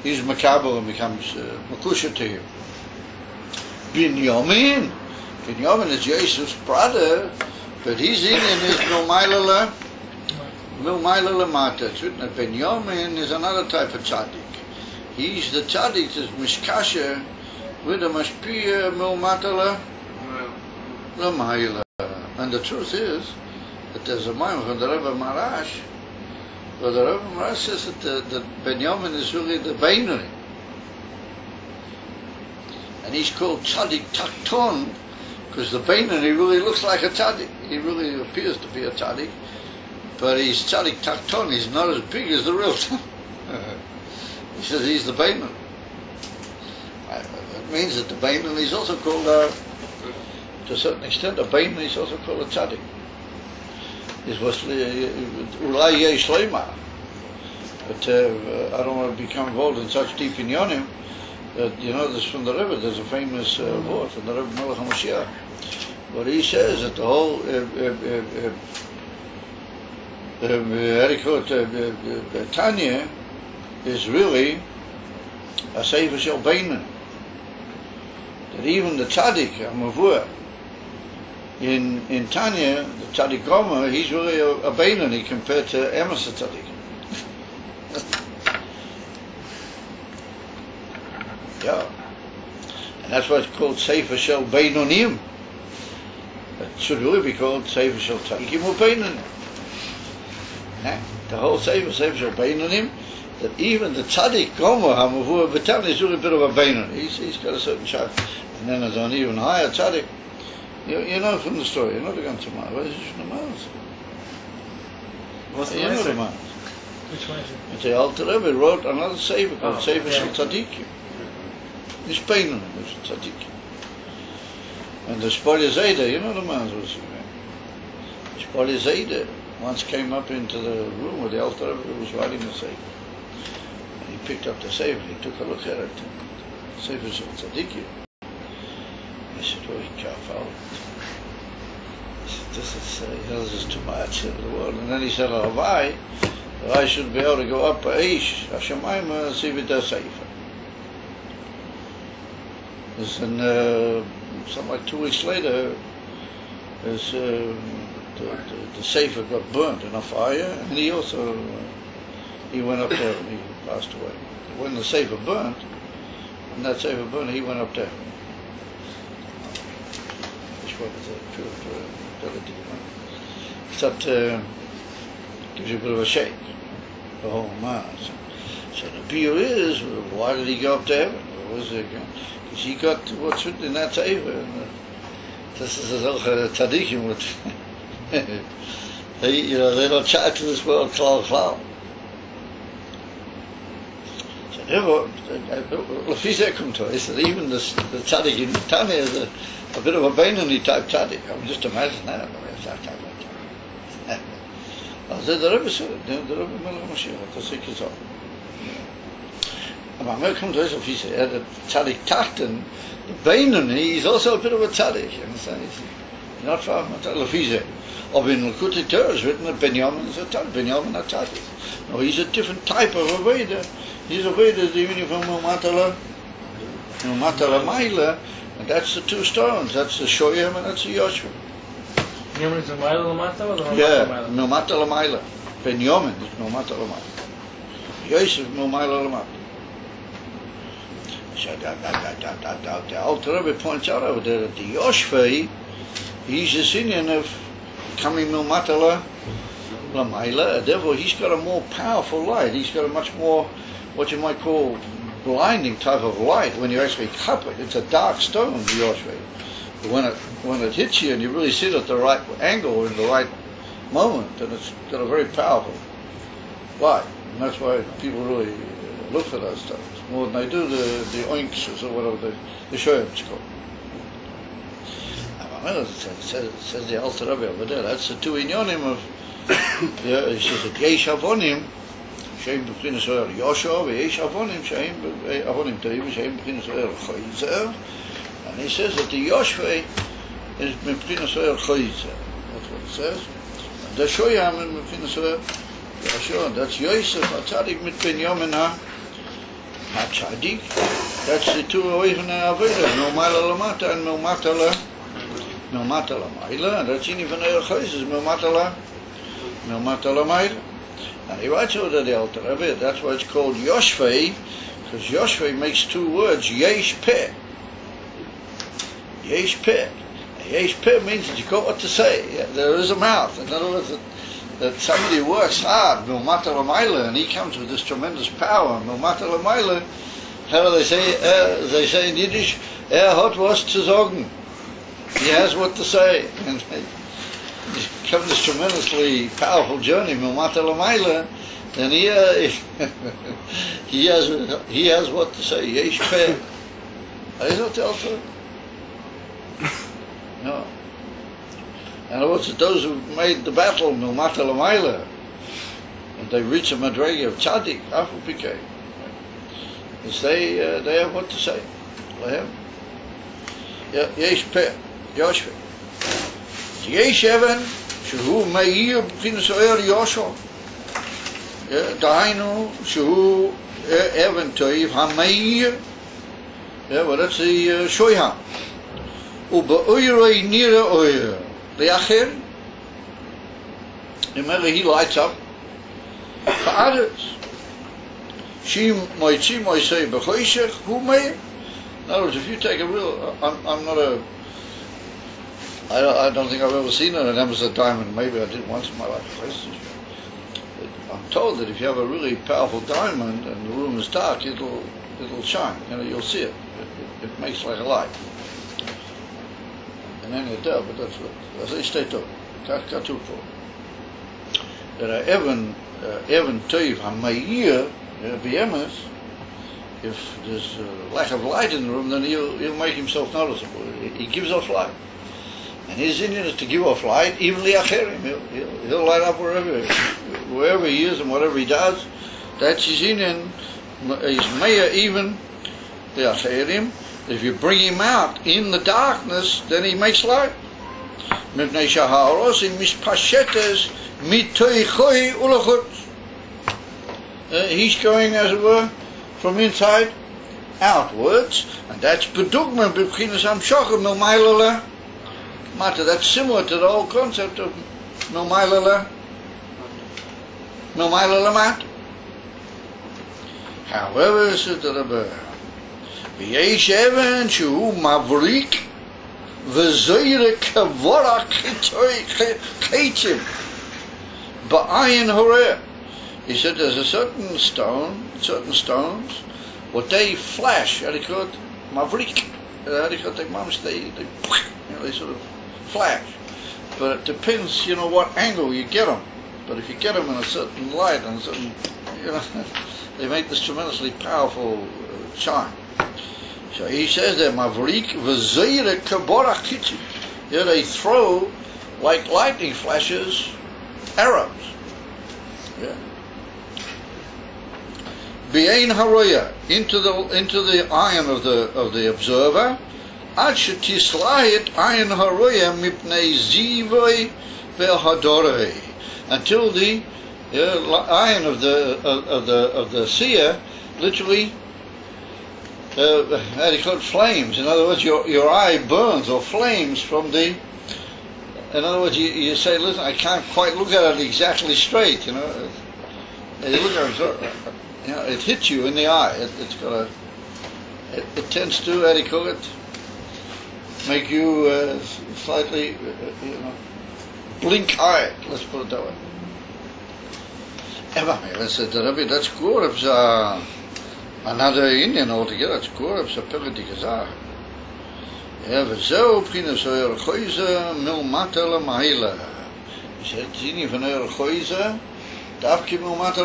he's Makabel and becomes Makusha to him. Binyamin is Yosef's brother, but he's in his Milmayla Lamata. It's written that Binyamin is another type of tzaddik. He's the tzaddik that's mishkasher with the mashpia Milmata Lamayla. And the truth is that there's a mind from the Rebbe Marash, where the Rebbe Marash says that Binyamin is really the Beinoni. And he's called tzaddik takton, because the Beinoni really looks like a tzaddik. He really appears to be a tzaddik, but he's tzaddik takton. He's not as big as the real tzaddik. He says he's the Beinoni. It means that the Beinoni is also called, to a certain extent, a Beinoni is also called a tzaddik. It was ulai yesh leima. But I don't want to become involved in such deep inyonim. This from the Rebbe. There's a famous word from the Rebbe Melech HaMashiach. But he says that the whole Tanya is really a Sefer Shel Beinoni. That even the tzaddik, Mavur, in Tanya, the tzaddik Gomer, he's really a Beinoni compared to Emes tzaddik. Yeah, and that's why it's called Sefer Shel Beinonim. It should really be called Sefer Shel Tzadikim U'Beinonim. The whole Sefer Shel Beinonim, that even the Tzaddik Gomer HaMavur B'Tanya is really a bit of a Beinoni. He's got a certain shape. And then there's an even higher Tzaddik. You know from the story, you're not going to Mars. What is it from the Mars? What's the Mars? Which one is it? The Alter Rebbe wrote another Sefer called Sefer Shel Tzadikim. It's Beinoni, it's tzaddik. And the Shpolia Zayda, you know the man was Shpolia Zayda once came up into the room where the Alter Rebbe was writing the Sefer. And he picked up the Sefer, he took a look at it. Sefer Shel Tzadikim. He said, oh, he can't follow it. He said, this is too much in the world. And then he said, Ravai, I should be able to go up Aish, Hashemayim, and see with the Sefer. And something like 2 weeks later, the Sefer got burnt in a fire, and he also he went up there and he passed away. When the Sefer burnt, and that Sefer burned, he went up there. Which one is it? That gives you a bit of a shake, the whole man. So the beer is, why did he go up there? What was it again? Because he got what's written in that Sefer. This is a tzaddikim with they don't chat to this world klal. So therefore, Lafizeh come to us that even the tzaddik in Tanya is a bit of a Beinoni type tzaddik. I mean, just imagine that. The Rebbe said it. The Rebbe Melech HaMashiach, the Sikh off. But when it comes to us, he said that tzaddik tachten, the Beinoni is also a bit of a tzaddik. You understand? He's not far from a tzaddik. Or in Likutei Torah is written that Binyamin is a tzaddik. Binyamin a tzaddik. No, he's a different type of a Veda. He's a Veda even from Milmata Lamayla, and that's the two stones. That's the Shoyam and that's the Yoshua. Binyamin is Milmata Lamata or Milmata Yeah, Milmata Lamayla. Binyamin is Milmata Lamayla. Yosef Milmata Lamata. So the Alter Rebbe points out over there that the Yoshvei, he's a Sinyan of coming Milmata Lamayla, therefore he's got a more powerful light. He's got a much more, what you might call, blinding type of light when you actually cup it. It's a dark stone, the Yoshvei. But when it hits you and you really see it at the right angle in the right moment, then it's got a very powerful light. And that's why people really look for those stones more than they do the oinks or whatever the shoyams called. It says the Alter Rebbe over there. That's the two inyonim of. He says that yesh avonim sheim b'chinas oer yosho v'yesh avonim sheim avonim toivim sheim b'chinas oer choyzer. And he says that the Yoshvei is b'chinas oer choyzer. That's what it says. And the shoyam is b'chinas oer yosho. And that's Yosef HaTzadik mit Binyamin HaTzadik. That's the two oivim ha'aveda. No ma'ala lamata and no matala. No matala ma'ila. And that's in even oer choyzer. No matala ma'ila. And he writes over the Alter Rebbe, that's why it's called Yoshvei, because Yoshvei makes two words, Yesh Peh. Yesh Peh. Yesh Peh means that you got what to say. There is a mouth. In other words, that somebody works hard, Milmata L'Maila, and he comes with this tremendous power. Milmata L'Maila, how do they say? They say in Yiddish, hat was zu sagen. He has what to say. And he's come this tremendously powerful journey, Milmata L'Maila, and he has what to say. Yesh Peh. Is that the Alter? No. In other words, those who made the battle, Milmata L'Maila, and they reach a madrega of Tzaddik, Afu Pikei, is they have what to say. Yesh Peh, Yoshvei. Yesh Even, Shehu Meir B'chinas Oer Yosho. Dahainu, Shehu Even Toiv HaMeir. Well, that's the Shoyham. Ube'oiroi Nira Oer. Le'acher. Remember, he lights up for others. She Moitzi Moisei B'choishech Hu Meir. In other words, if you take a real, I'm not a, I don't think I've ever seen an emerald diamond. Maybe I did once in my life. I'm told that if you have a really powerful diamond and the room is dark, it'll shine. You'll see it. It makes like a light. And then you tell, but that's what. As I state up, Katufo. That Evan Toiv HaMeir B'yemes. If there's a lack of light in the room, then he'll make himself noticeable. He gives off light. And his Indian is to give off light, even li'acherim. He'll light up wherever he is and whatever he does. That's his Indian. He's meya even li'acherim. If you bring him out in the darkness, then he makes light. Mipnei shaha'arosim mispashetes mitoichoi ulachutz. He's going, as it were, from inside outwards, and that's bedugma b'chinas hamshocha milmaila mata. That's similar to the whole concept of milmaila mat. However, said the Rebbe, v'yesh even shehu mavrik v'zoyre kavora keitzim ba'ayin horeh. He said there's a certain stones, what they flash, how they call it, mavrik, how they call it, they sort of flash. But it depends, what angle you get them. But if you get them in a certain light and a certain, they make this tremendously powerful shine. So he says that mavrik v'zeire kabora kitzi. They throw like lightning flashes, arrows. Yeah. B'ein haroya, into the iron of the observer, ad shetislayit ayin haroya mipnei zivoi ve'hadorei, until the iron of the seer literally how do you call it, flames. In other words, your eye burns or flames from the. In other words, you say, listen, I can't quite look at it exactly straight. You look at it. It hits you in the eye. It's got it tends to, how do you call it, make you slightly, blink-eyed. Let's put it that way. That's good. another Indian altogether. It's Gorab Sapelati Gazar. Yeah, וזהו פרינס אויר חויזה מלמטה למעלה. He said, זיני van אויר חויזה, דווקא מלמטה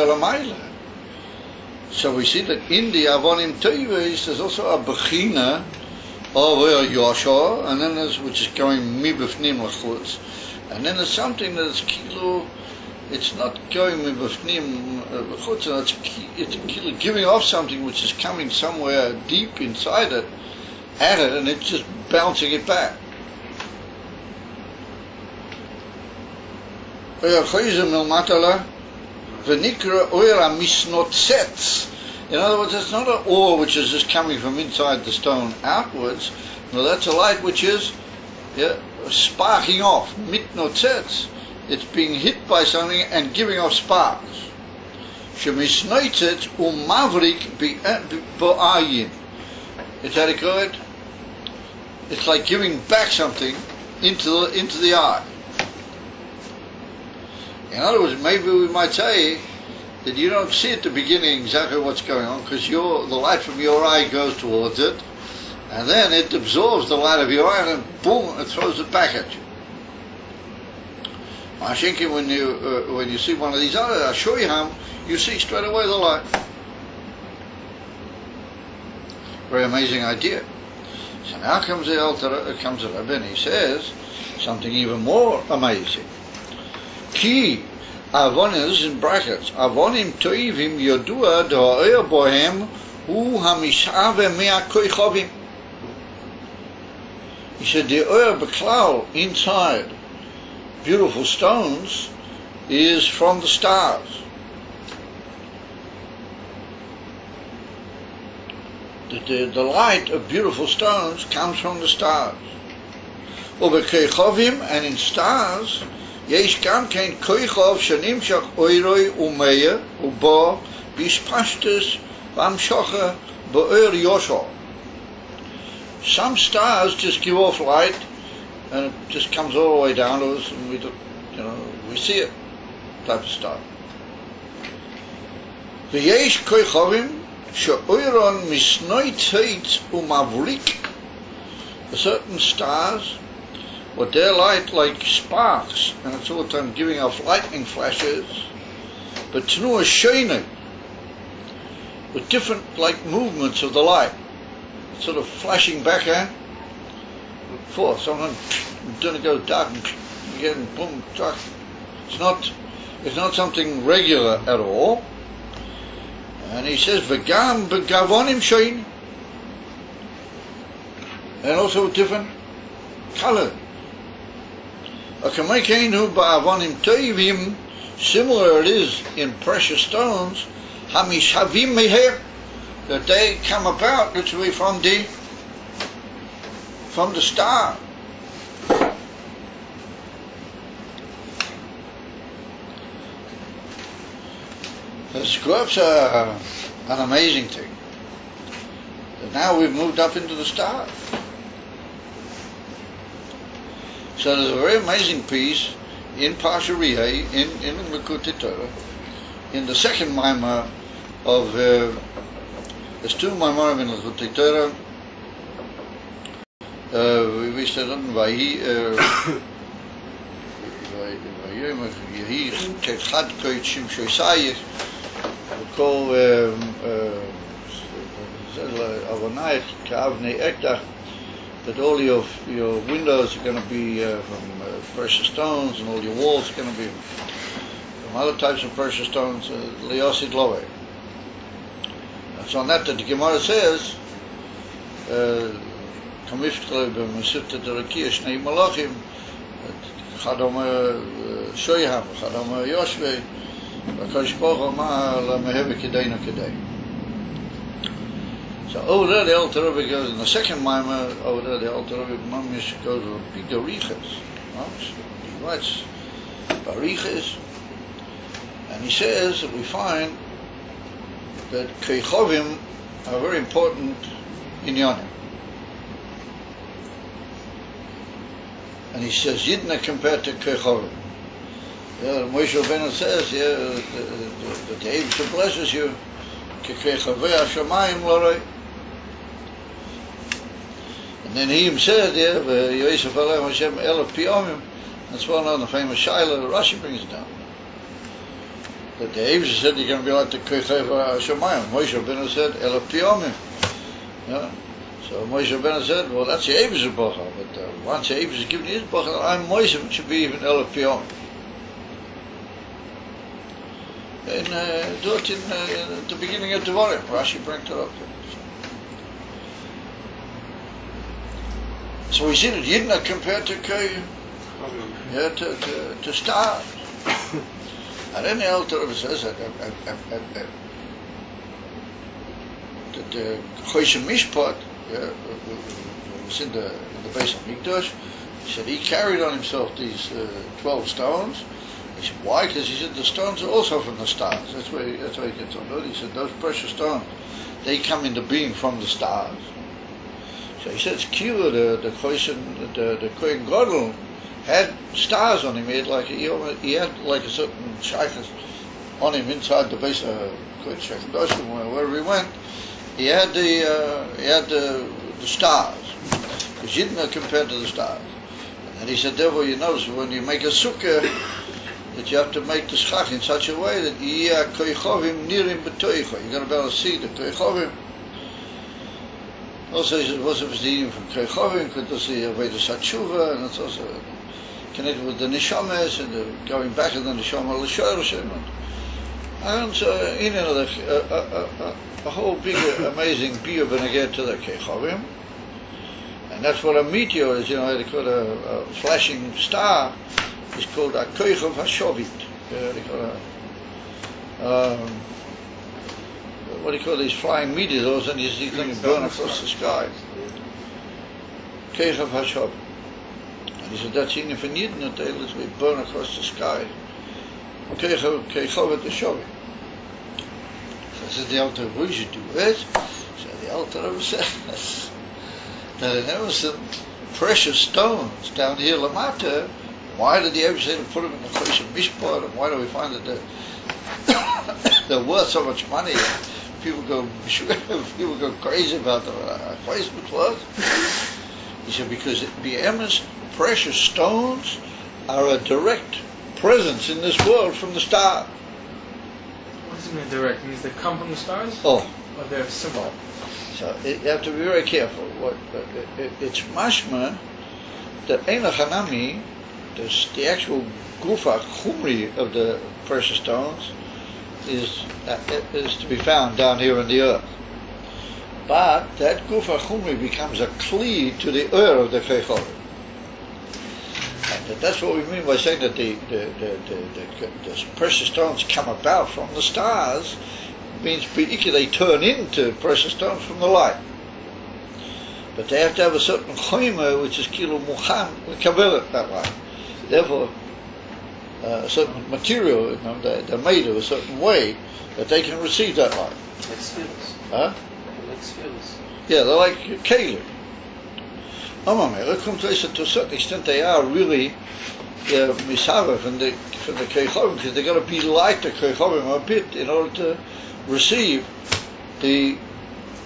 למעלה. So we see that in the Avonim Tevis there's also a Bechina of Yosha, and then there's, which is going Mibifnim Lachutz, and then there's something that's kilo, it's not going Mibifnim Lachutz, it's kilo giving off something which is coming somewhere deep inside it, at it, and it's just bouncing it back. In other words, it's not an ore which is just coming from inside the stone outwards. No, that's a light which is sparking off. Mitnotzetz. It's being hit by something and giving off sparks. Shemisnoitzet umavrik bo'ayin. It's adequate. It's like giving back something into the eye. In other words, maybe we might say that you don't see at the beginning exactly what's going on because the light from your eye goes towards it, and then it absorbs the light of your eye and boom, it throws it back at you. Mashinki, when you see one of these other Shoyham, you see straight away the light. Very amazing idea. So now comes the Rebbe and he says something even more amazing. Ki Avonis in brackets. Avonim toivim yodua da'oyer bohem hu hamishave mea koichovim. He said the oyer beklal inside beautiful stones is from the stars. The light of beautiful stones comes from the stars. Ubekoichovim, and in stars יש גם כן כויכוב שנמשך אוירוי ומאיר ובו בישפשטס והמשכה באור יושע. Some stars just give off light and it just comes all the way down to us and we see it, type of star. ויש כויכובים שאוירון מסנויצית ומבליק. Certain stars, with their light like sparks, and it's all the time giving off lightning flashes, but tnua shayna, with different like movements of the light, sort of flashing back and forth. Sometimes it's going to go dark and again boom, dark. It's not something regular at all. And he says v'gam begavonim shayn, and also different color. Similar it is in precious stones, hamishavim meher, that they come about literally from the star. The scripts are an amazing thing. And now we've moved up into the stars. So there's a very amazing piece in Parsha Rihei, in Likutei Torah, in the second Maimar of, there's two Maimarim in Likutei Torah. We said on Vayi Chad Koit Shimshoi Sayich, we call Avonayich Ka'avnei Ektach, that all your windows are going to be from precious stones, and all your walls are going to be from other types of precious stones, Leosid Loe. And so on that the Gemara says, Kamiftle b'Mesivta Derakia Shnei Malachim, Chadom Shoyham, Chadom Yoshvei, V'Kadosh Baruch Hu Amar Lameheve Kedeinu Kedei. So over there the Alter Rebbe goes, in the second Maimar, over there the Alter Rebbe Mamish goes to repeat the Riches. He writes Bariches, and he says that we find that Keichovim are very important in Yonim. And he says Yidna compared to Keichovim. Moshe Rabbeinu says that the Eibusha blesses you. And then he himself, Yosef Aleichem Hashem Elef Piyomim. That's one of the famous Shaila that Rashi brings down. That the Eibusha said you're going to be like the Kechev HaShamayim. Moshe Rabbeinu said Elef Piyomim. Yeah. So Moshe Rabbeinu said, well, that's the Eibusha Bracha. But once the Eibusha is given his Bracha, I'm Moshe, it should be even Elef Piyomim. And do it in the beginning of Devarim. Rashi brings it up. So we see that Yidna compared to stars. And then the Alter Rebbe says that the Choshen Mishpat was in the base of Mikdash. He said he carried on himself these 12 stones. He said, why? Because he said the stones are also from the stars. That's why he gets on it. He said those precious stones, they come into being from the stars. So he said it's cute. The Kohen Gadol had stars on him. He had like a certain shaykhs on him inside the base of Kohen Shechadoshim, wherever he went. He had the stars. Because Yidna compared to the stars. And he said, therefore, you notice when you make a sukkah, that you have to make the schach in such a way that you're going to be able to see the koichovim. Also, he said, what's if it's eating from koichovim? Could also see a way to satshuva, and it's also connected with the nishamas and the going back to the nishama l'shorshim. And so, a whole big, amazing biyur beneged to the koichovim. And that's what a meteor is, they call a flashing star. It's called a Koichav HaShovit. What do you call these flying meteors? And you see things burn across the sky. Koichav HaShovit. And he said that's even for Yidden that they literally burn across the sky. Koichav HaShovit. So this is the Alter Rebbe should do it. So the Alter Rebbe says that there were some precious stones down here, Lamata. Why did the Eibusha put them in the Choshen Mishpat? And why do we find that they're worth so much money? People go crazy about them. He said because BM's precious stones are a direct presence in this world from the stars. What does it mean direct? It means they come from the stars? Oh. Or they're simple? So you have to be very careful. It's mashma that Ein Hanami, the actual gufa chumri of the precious stones is to be found down here in the earth. But that gufa chumri becomes a kli to the of the keichol. And that's what we mean by saying that the precious stones come about from the stars. It means they turn into precious stones from the light. But they have to have a certain choyma, which is kilo muchan, we kabel it that way. Therefore, a certain material, they're made of a certain way that they can receive that light. Like spheres. Huh? Like spheres. Yeah, they're like kelim. To a certain extent, they are really misava from the keichovim, because they've got to be like the keichovim a bit in order to receive the.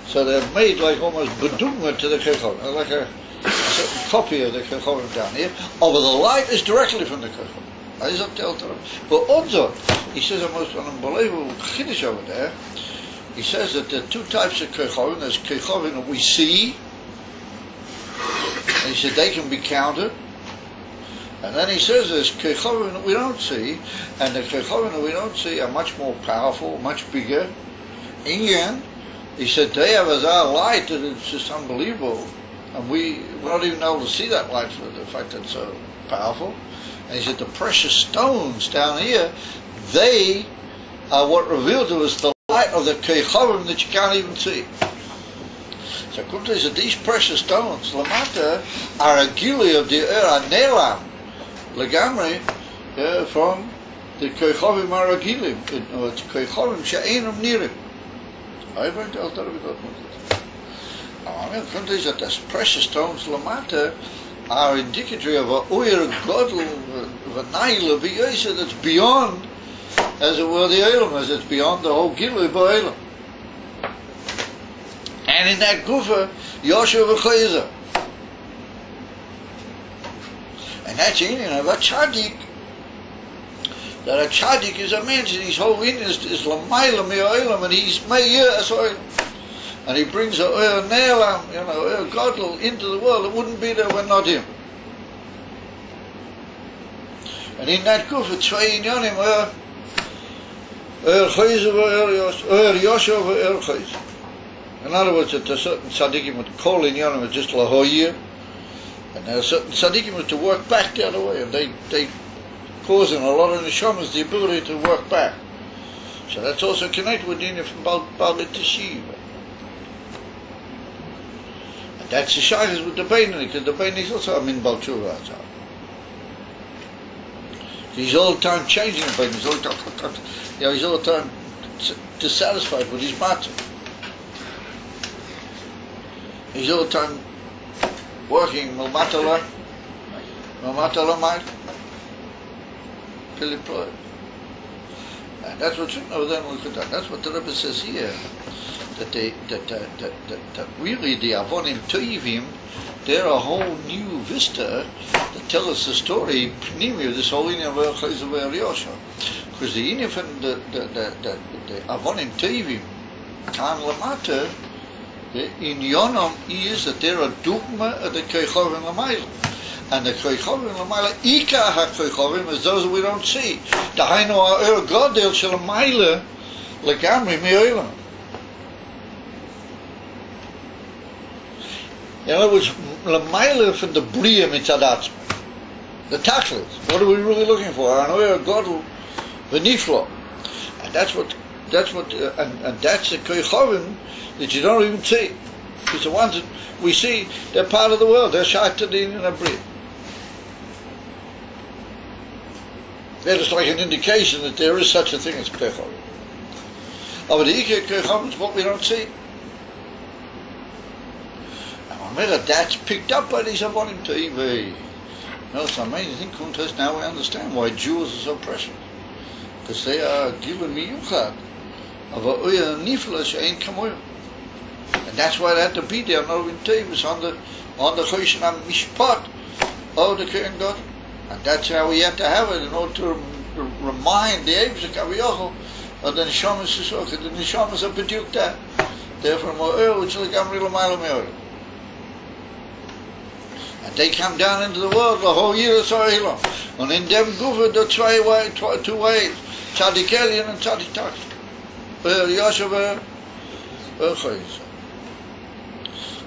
So they're made like almost bedugma to the keichovim, like a certain copy of the keichovim down here. Although the light is directly from the keichovim. That is up to Alter Rebbe. But also, he says a most unbelievable chiddush over there. He says that there are two types of keichovim. There's keichovim that we see. And he said they can be counted. And then he says there's keichovim that we don't see, and the keichovim that we don't see are much more powerful, much bigger. And he said they have as our light that it's just unbelievable, and we're not even able to see that light for the fact that it's so powerful. And he said the precious stones down here, they are what revealed to us the light of the keichovim that you can't even see. So Kumta said these precious stones, Lamata, are a gili of the Nelam, Legamri, from the Keichovim Aragilim, or it's Keichovim She'enam Nirim. I went to Alter Rebbe Kumta said these precious stones, Lamata, are indicative of a Uyer Godel, v'naila b'yosa, that's beyond, as it were, the Olam, as it's beyond the whole Gilui b'Olam. And in that Gufa, Yosha v'chayza. And that's in of a tzaddik. That a tzaddik is a man, his whole in is l'mayla mi'olam, and he's me'yeh as oil. And he brings a oil ne'elam, oil godel into the world. It wouldn't be there when not him. And in that Gufa, tzvei inyonim, oil chayza v'oil yosha v'oil chayza. In other words, that there's certain tzaddikim with kol inyonim is just lahoyir, and there are certain tzaddikim with to work back the other way, and they causing a lot of neshamas the ability to work back. So that's also connected with the from Baalei Teshuva. And that's the shaylas with the Beinoni, because the Beinoni is also a min Baal Tshuva. He's all the time changing the Beinoni. He's all the time dissatisfied with his matzah. He's all the time working Malmatala Mike. And that's what's written over there. That's what the Rebbe says here. That really the Avonim Toivim, they're a whole new vista that tell us the story of this whole Inyan of Yosha. Because the Inyan from the Avonim Toivim, Kan Lamata, in Yonam is that they're a dogma of the Koichovim Lamayla. And the Koichovim Lamayla, Ika HaKoichovim, is those that we don't see. The Hainu HaEr Godel Shel Lamayla, Legamri Me'olam. In other words, Lamayla from the Bria Mitzadatz. The Tachlis. What are we really looking for? An HaEr Godel V'niflo. And that's what, and that's the Koichovim that you don't even see. Because the ones that we see, they're part of the world. They're Shaitadin and a Bria. They're just like an indication that there is such a thing as Koichovim. But the Ikei Koichovim is what we don't see. And that's picked up by these Avonim Toivim. It's an amazing thing. Now we understand why Jews are so precious. Because they are given miyuchad of a oya nifla she'ein kamoyim. And that's why they had to be there, not in Tevis, on the Choshen HaMishpat of the Kohen Gadol. And that's how we had to have it in order to remind the Eibush Kaviyachol of the Neshamas Yisroch. The Neshamas are beduk that. They're from O'er, which is like Amri L'mayla Me'or. And they come down into the world the whole year of Sarahilom. And in them Gufa, the two ways, Tzadik Elyon and Tzadik Tachlis. Yoshev Chayza.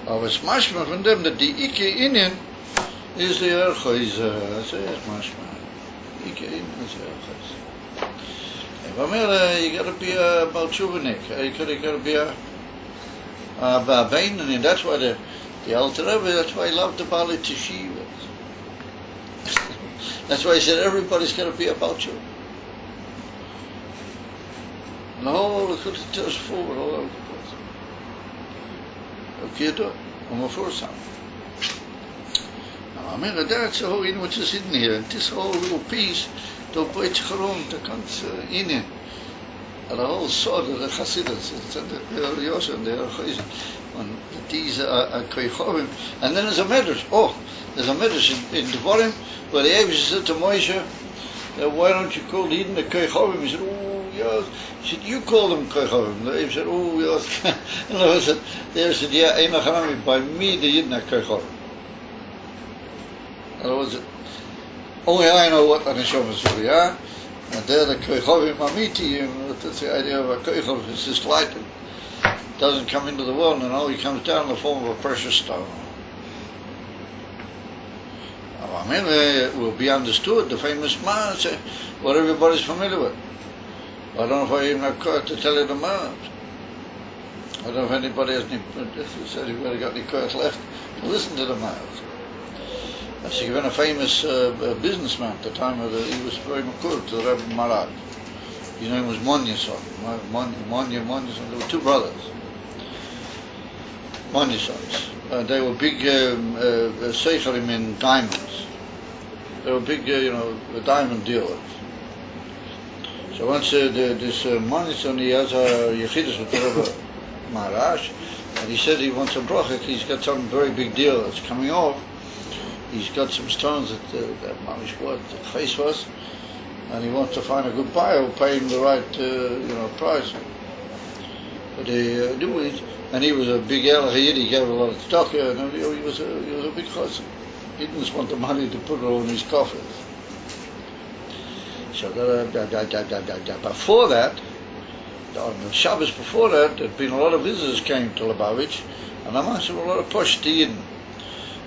It's mashma from them that the Ike Inyan is the Chayza. That's mashma. Ike Inyan is the Chayza. You got to be a Baal Tshuvanik. You got to be a Beinoni. And that's why the Alter Rebbe, that's why he loved the Baalei Teshuva. That's why he said everybody's got to be a Baal Tshuva. And the whole Likkutei Torah forward all over the place. Okay, do it. I'm a first time. Now, that's the whole in which is in here. And this whole little piece, the Beit Charon, the comes in it. And the whole sword of the Hasidus, it's the Yosha and the Chayza. And these are Koichovim. And then there's a Medrash. There's a Medrash in Devarim where the Eibush said to Moshe, why don't you call the Yidden the Koichovim? He said, yes. He said, you call them Koichovim. The Eibush said, yes. And the said, they said, yeah, Eina Chanami, by me the Yidden are Koichovim. In other words, only I know what the Neshamas really are. And they're the Koichovim Amiti, and that's the idea of a Koichov. It's just light that doesn't come into the world, and all he comes down in the form of a precious stone. It will be understood, the famous man, what everybody's familiar with. I don't know if I even have courage to tell you the man. I don't know if anybody has said if anybody got any courage left to listen to the man. He's been a famous businessman at the time of he was very makur to the Rebbe Maharaj. His name was Monyason. Monyason. There were two brothers. Monyasons. They were big seicherim in diamonds. They were big, diamond dealers. So once this Maniston, he has a Yechidus with the Rebbe Maharash, and he said he wants a bracha. He's got some very big deal that's coming off. He's got some stones that Mamish bought, the face was, and he wants to find a good buyer who pay him the right, price. But they knew it, and he was a big Elachid. He gave a lot of stock, and he was a big chassid. He didn't just want the money to put it all in his coffers. So before that, on the Shabbos before that, there'd been a lot of visitors came to Lubavitch, and I must have a lot of Pashto Yidden.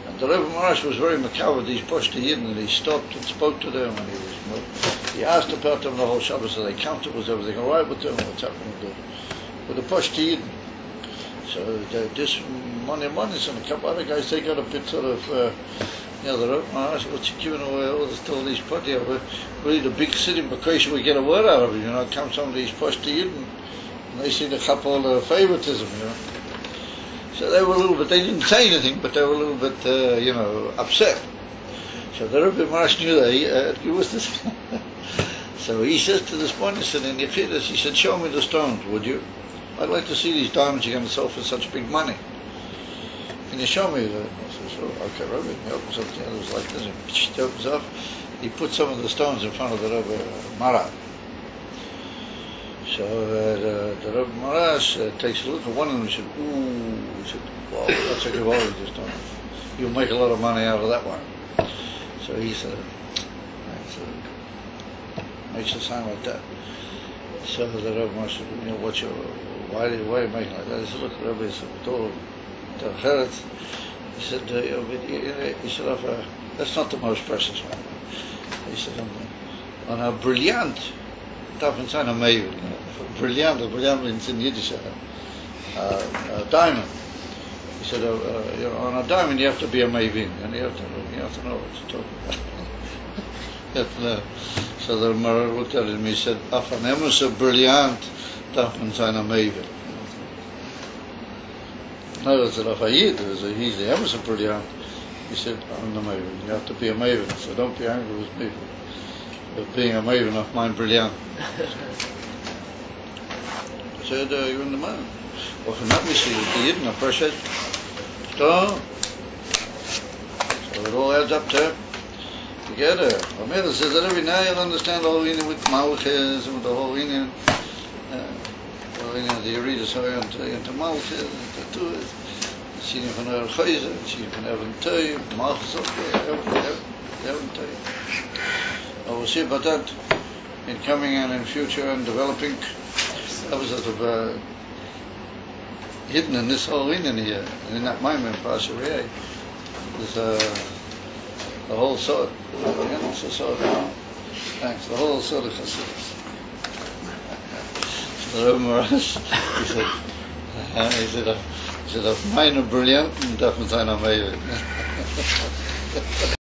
And the Rebbe Maharash was very macabre with these Pashto Yidden, and he stopped and spoke to them, and he asked about them the whole Shabbos. Are they comfortable? Was everything all right with them? What's happening with the Pashto Yidden? So this money and a couple other guys, they got a bit sort of, the Rebbe Maharash, what's he giving away all these Pashto? We need a big city because we get a word out of it, come some of these Pashto Yidden, and they seem to have all the favoritism, So they were a little bit, they didn't say anything, but they were a little bit, upset. So the Rebbe Maharash knew that he was this. So he says to this one, he said, in Yechidus, he said, show me the stones, would you? I'd like to see these diamonds you're going to sell for such big money. Can you show me that? I said, sure. Okay, Rebbe. He opens up the others like this, and he opens up. He put some of the stones in front of the Rebbe Maharash. So the Rebbe Maharash takes a look at one of them and said, ooh, he said, wow, that's a good quality stone. You'll make a lot of money out of that one. So he said, makes a sign like that. So the Rebbe Maharash said, why are you making like that? He said, look, Rebbe, he said, he said, that's not the most precious one. He said, on a brilliant, darf sein am Maven, brilliant means in Yiddish, diamond. He said, on a diamond you have to be a Maven, and you have to know what you're talking about. You have to know. So the Maharal looked at it and he said, af an emes brilliant, darf sein am Maven. No, it's a Yid, he's the emes brilliant. He said, I'm the Maven, you have to be a Maven, so don't be angry with me. Of being a maven of mine brilliant. Said, you're in the man. Of not missing the Yidden, appreciate. So it all adds up together. Amir says that every now you'll understand the whole Indian with Malchus and the whole Indian, the Yerida, so into Malchus, into Tuas, Senior van der Geuze, Senior van Evan Teu, Malchus, Evan Teu. We'll see about that in coming and in future and developing. That was sort of hidden in this whole Indian here, in that Maimon Pasharei. There's the whole sword. Thanks. The whole sword of Chassidus. The Rebbe Maharash, he said, of mine brilliant, and darf man sein am Maimon.